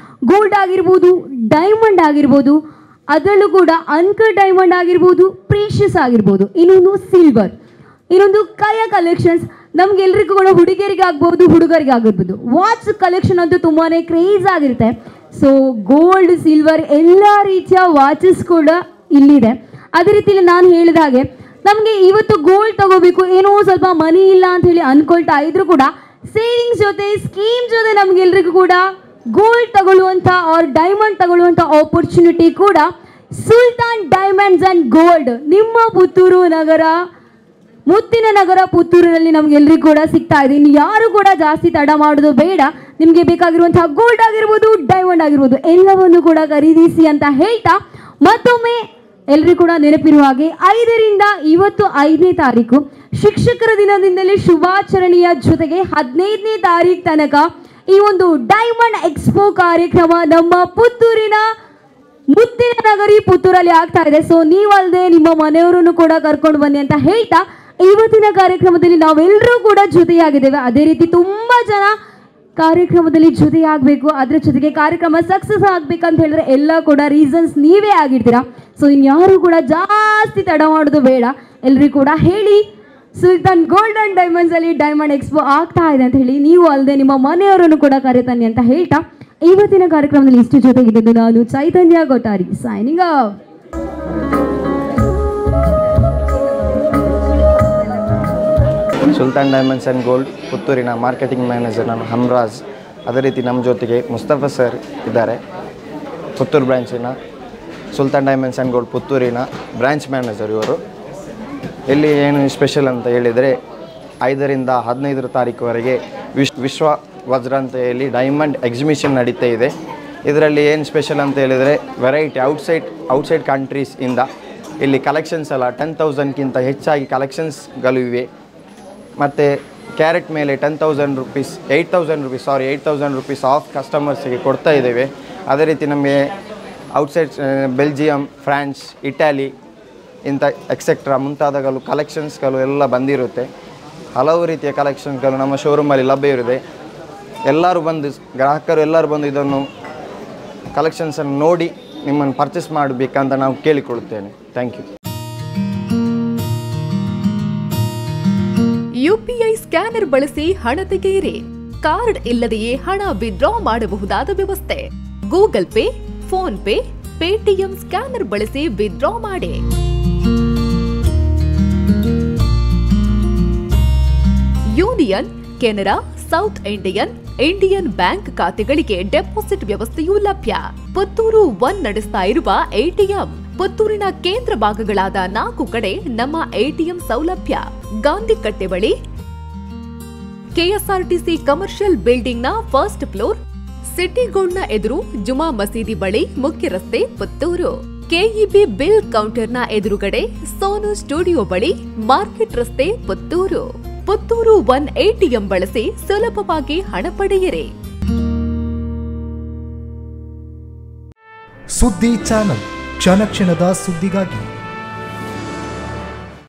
ಗೋಲ್ಡ್ ಆಗಿರ್ಬೋದು, ಡೈಮಂಡ್ ಆಗಿರ್ಬೋದು, ಅದರಲ್ಲೂ ಕೂಡ ಅನ್ಕಟ್ ಡೈಮಂಡ್ ಆಗಿರ್ಬೋದು, ಪ್ರೀಷಿಯಸ್ ಆಗಿರ್ಬೋದು, ಇನ್ನೊಂದು ಸಿಲ್ವರ್, ಇನ್ನೊಂದು ಕಯ ಕಲೆಕ್ಷನ್ಸ್. ನಮ್ಗೆಲ್ರಿಗೂ ಕೂಡ ಹುಡುಗಿಯರಿಗೆ ಆಗ್ಬೋದು, ಹುಡುಗರಿಗೆ ಆಗಿರ್ಬೋದು. ವಾಚ್ ಕಲೆಕ್ಷನ್ ಅಂತೂ ತುಂಬಾ ಕ್ರೇಜ್ ಆಗಿರುತ್ತೆ. ಸೊ ಗೋಲ್ಡ್, ಸಿಲ್ವರ್ ಎಲ್ಲ ರೀತಿಯ ವಾಚಸ್ ಕೂಡ ಇಲ್ಲಿದೆ. ಅದೇ ರೀತಿಯಲ್ಲಿ ನಾನು ಹೇಳಿದ ಹಾಗೆ ನಮಗೆ ಇವತ್ತು ಗೋಲ್ಡ್ ತಗೋಬೇಕು, ಏನೋ ಸ್ವಲ್ಪ ಮನಿ ಇಲ್ಲ ಅಂತ ಹೇಳಿ ಅನ್ಕೊಳ್ತಾ ಇದ್ರು ಕೂಡ ಸೇವಿಂಗ್ಸ್ ಜೊತೆ, ಸ್ಕೀಮ್ ಜೊತೆ ನಮಗೆಲ್ರಿಗೂ ಕೂಡ ಗೋಲ್ಡ್ ತಗೊಳ್ಳುವಂಥ ಆರ್ ಡೈಮಂಡ್ ತಗೊಳ್ಳುವಂಥ ಆಪರ್ಚುನಿಟಿ ಕೂಡ ಸುಲ್ತಾನ್ ಡೈಮಂಡ್ಸ್ ಆ್ಯಂಡ್ ಗೋಲ್ಡ್ ನಿಮ್ಮ ಪುತ್ತೂರು ನಗರ, ಮುತ್ತಿನ ನಗರ ಪುತ್ತೂರಿನಲ್ಲಿ ನಮಗೆಲ್ಲರಿಗೂ ಕೂಡ ಸಿಗ್ತಾ ಇದೆ. ಇನ್ನು ಯಾರು ಕೂಡ ಜಾಸ್ತಿ ತಡ ಮಾಡೋದು ಬೇಡ. ನಿಮಗೆ ಬೇಕಾಗಿರುವಂತಹ ಗೋಲ್ಡ್ ಆಗಿರ್ಬೋದು, ಡೈಮಂಡ್ ಆಗಿರ್ಬೋದು ಎಲ್ಲವನ್ನು ಕೂಡ ಖರೀದಿಸಿ ಅಂತ ಹೇಳ್ತಾ ಮತ್ತೊಮ್ಮೆ ಎಲ್ರಿಗೂ ಕೂಡ ನೆನಪಿರುವ ಹಾಗೆ 5 ರಿಂದ ಇವತ್ತು 5ನೇ ತಾರೀಕು ಶಿಕ್ಷಕರ ದಿನದಿಂದಲೇ ಶುಭಾಚರಣೆಯ ಜೊತೆಗೆ 15ನೇ ತಾರೀಕು ತನಕ ಈ ಒಂದು ಡೈಮಂಡ್ ಎಕ್ಸ್ಪೋ ಕಾರ್ಯಕ್ರಮ ನಮ್ಮ ಪುತ್ತೂರಿನ ಮುತ್ತಿನ ನಗರಿ ಪುತ್ತೂರಲ್ಲಿ ಆಗ್ತಾ ಇದೆ. ಸೊ ನೀವಲ್ಲದೆ ನಿಮ್ಮ ಮನೆಯವರನ್ನು ಕೂಡ ಕರ್ಕೊಂಡು ಬನ್ನಿ ಅಂತ ಹೇಳ್ತಾ ಇವತ್ತಿನ ಕಾರ್ಯಕ್ರಮದಲ್ಲಿ ನಾವೆಲ್ಲರೂ ಕೂಡ ಜೊತೆಯಾಗಿದ್ದೇವೆ. ಅದೇ ರೀತಿ ತುಂಬಾ ಜನ ಕಾರ್ಯಕ್ರಮದಲ್ಲಿ ಜೊತೆಯಾಗಬೇಕು, ಅದ್ರ ಜೊತೆಗೆ ಕಾರ್ಯಕ್ರಮ ಸಕ್ಸಸ್ ಆಗ್ಬೇಕಂತ ಹೇಳಿದ್ರೆ ಎಲ್ಲ ಕೂಡ ರೀಸನ್ಸ್ ನೀವೇ ಆಗಿರ್ತೀರಾ. ಸೊ ಇನ್ಯಾರು ಕೂಡ ಜಾಸ್ತಿ ತಡ ಮಾಡೋದು ಬೇಡ, ಎಲ್ರಿಗೂ ಕೂಡ ಹೇಳಿ ಸುಲ್ತಾನ್ ಗೋಲ್ಡ್ ಅಂಡ್ ಡೈಮಂಡ್ಸ್ ಅಲ್ಲಿ ಡೈಮಂಡ್ ಎಕ್ಸ್ಪೋ ಆಗ್ತಾ ಇದೆ ಅಂತ ಹೇಳಿ. ನೀವು ಅಲ್ಲದೆ ನಿಮ್ಮ ಮನೆಯವರನ್ನು ಕೂಡ ಕರೆತನ್ನಿ ಅಂತ ಹೇಳ್ತಾ ಇವತ್ತಿನ ಕಾರ್ಯಕ್ರಮದಲ್ಲಿ ಇಷ್ಟು ಜೊತೆಗಿದ್ದು ನಾನು Chaitanya Gotari signing off. Sultan diamonds and gold ಪುತ್ತೂರಿನ ಮಾರ್ಕೆಟಿಂಗ್ ಮ್ಯಾನೇಜರ್ ನಾನು ಹಮ್ರಾಜ್. ಅದೇ ರೀತಿ ನಮ್ಮ ಜೊತೆಗೆ ಮುಸ್ತಫಾ ಸರ್ ಇದ್ದಾರೆ, ಪುತ್ತೂರು ಬ್ರ್ಯಾಂಚಿನ ಸುಲ್ತಾನ್ ಡೈಮಂಡ್ಸ್ ಆ್ಯಂಡ್ ಗೋಲ್ಡ್ ಪುತ್ತೂರಿನ ಬ್ರ್ಯಾಂಚ್ ಮ್ಯಾನೇಜರ್ ಇವರು. ಇಲ್ಲಿ ಏನು ಸ್ಪೆಷಲ್ ಅಂತ ಹೇಳಿದರೆ 5ರಿಂದ 15 ತಾರೀಕುವರೆಗೆ ವಿಶ್ವ ವಜ್ರ ಅಂತ ಹೇಳಿ ಡೈಮಂಡ್ ಎಕ್ಸಿಬಿಷನ್ ನಡೀತಾ ಇದೆ. ಇದರಲ್ಲಿ ಏನು ಸ್ಪೆಷಲ್ ಅಂತ ಹೇಳಿದರೆ ವೆರೈಟಿ ಔಟ್ಸೈಡ್ ಕಂಟ್ರೀಸಿಂದ ಇಲ್ಲಿ ಕಲೆಕ್ಷನ್ಸ್ ಎಲ್ಲ 10,000ಕ್ಕಿಂತ ಹೆಚ್ಚಾಗಿ ಕಲೆಕ್ಷನ್ಸ್ಗಳು ಇವೆ. ಮತ್ತು ಕ್ಯಾರೆಟ್ ಮೇಲೆ 10,000 ರೂಪೀಸ್ 8,000 ರೂಪೀಸ್ ಆಫ್ ಕಸ್ಟಮರ್ಸಿಗೆ ಕೊಡ್ತಾ ಇದ್ದೇವೆ. ಅದೇ ರೀತಿ ನಮಗೆ ಔಟ್ಸೈಡ್ ಬೆಲ್ಜಿಯಂ, ಫ್ರಾನ್ಸ್, ಇಟಾಲಿ ಇಂಥ ಎಕ್ಸೆಟ್ರಾ ಮುಂತಾದಗಳು ಕಲೆಕ್ಷನ್ಸ್ಗಳು ಎಲ್ಲ ಬಂದಿರುತ್ತೆ. ಹಲವು ರೀತಿಯ ಕಲೆಕ್ಷನ್ಸ್ಗಳು ನಮ್ಮ ಶೋರೂಮಲ್ಲಿ ಲಭ್ಯ ಇರುತ್ತೆ. ಎಲ್ಲರೂ ಬಂದು ಗ್ರಾಹಕರು ಎಲ್ಲರೂ ಬಂದು ಇದನ್ನು ಕಲೆಕ್ಷನ್ಸನ್ನು ನೋಡಿ ನಿಮ್ಮನ್ನು ಪರ್ಚೇಸ್ ಮಾಡಬೇಕಂತ ನಾವು ಕೇಳಿಕೊಳ್ಳುತ್ತೇನೆ. Thank you. ಯುಪಿಐ ಸ್ಕ್ಯಾನರ್ ಬಳಸಿ ಹಣ ತೆಗೆಯಿರಿ. ಕಾರ್ಡ್ ಇಲ್ಲದೆಯೇ ಹಣ ವಿತ್ಡ್ರಾ ಮಾಡಬಹುದಾದ ವ್ಯವಸ್ಥೆ. Google pay, phone pay, Paytm scanner ಬಳಸಿ ವಿತ್ಡ್ರಾ ಮಾಡಿ. Union, Canara, south Indian bank ಖಾತೆಗಳಿಗೆ ಡೆಪಾಸಿಟ್ ವ್ಯವಸ್ಥೆಯೂ ಲಭ್ಯ. ಪುತ್ತೂರು 1 ನಡೆಸ್ತಾ ಇರುವ ಎಟಿಎಂ. ಪುತ್ತೂರಿನ ಕೇಂದ್ರ ಭಾಗಗಳಾದ 4 ಕಡೆ ನಮ್ಮ ಎಟಿಎಂ ಸೌಲಭ್ಯ. ಗಾಂಧಿ ಕಟ್ಟೆ ಬಳಿ, ಕೆಎಸ್ಆರ್ಟಿಸಿ ಕಮರ್ಷಿಯಲ್ ಬಿಲ್ಡಿಂಗ್ನ ಫಸ್ಟ್ ಫ್ಲೋರ್, ಸಿಟಿ ಗೋಲ್ಡ್ನ ಎದುರು, ಜುಮಾ ಮಸೀದಿ ಬಳಿ, ಮುಖ್ಯ ರಸ್ತೆ, ಪುತ್ತೂರು. ಕೆಇಬಿ ಬಿಲ್ ಕೌಂಟರ್ನ ಎದುರುಗಡೆ, ಸೋನು ಸ್ಟುಡಿಯೋ ಬಳಿ, ಮಾರ್ಕೆಟ್ ರಸ್ತೆ, ಪುತ್ತೂರು. ಪುತ್ತೂರು 1 ಎಟಿಎಂ ಬಳಸಿ ಸುಲಭವಾಗಿ ಹಣ ಪಡೆಯಿರಿ. ಸುದ್ದಿ ಚಾನಲ್, ಕ್ಷಣ ಕ್ಷಣದ ಸುದ್ದಿಗಾಗಿ.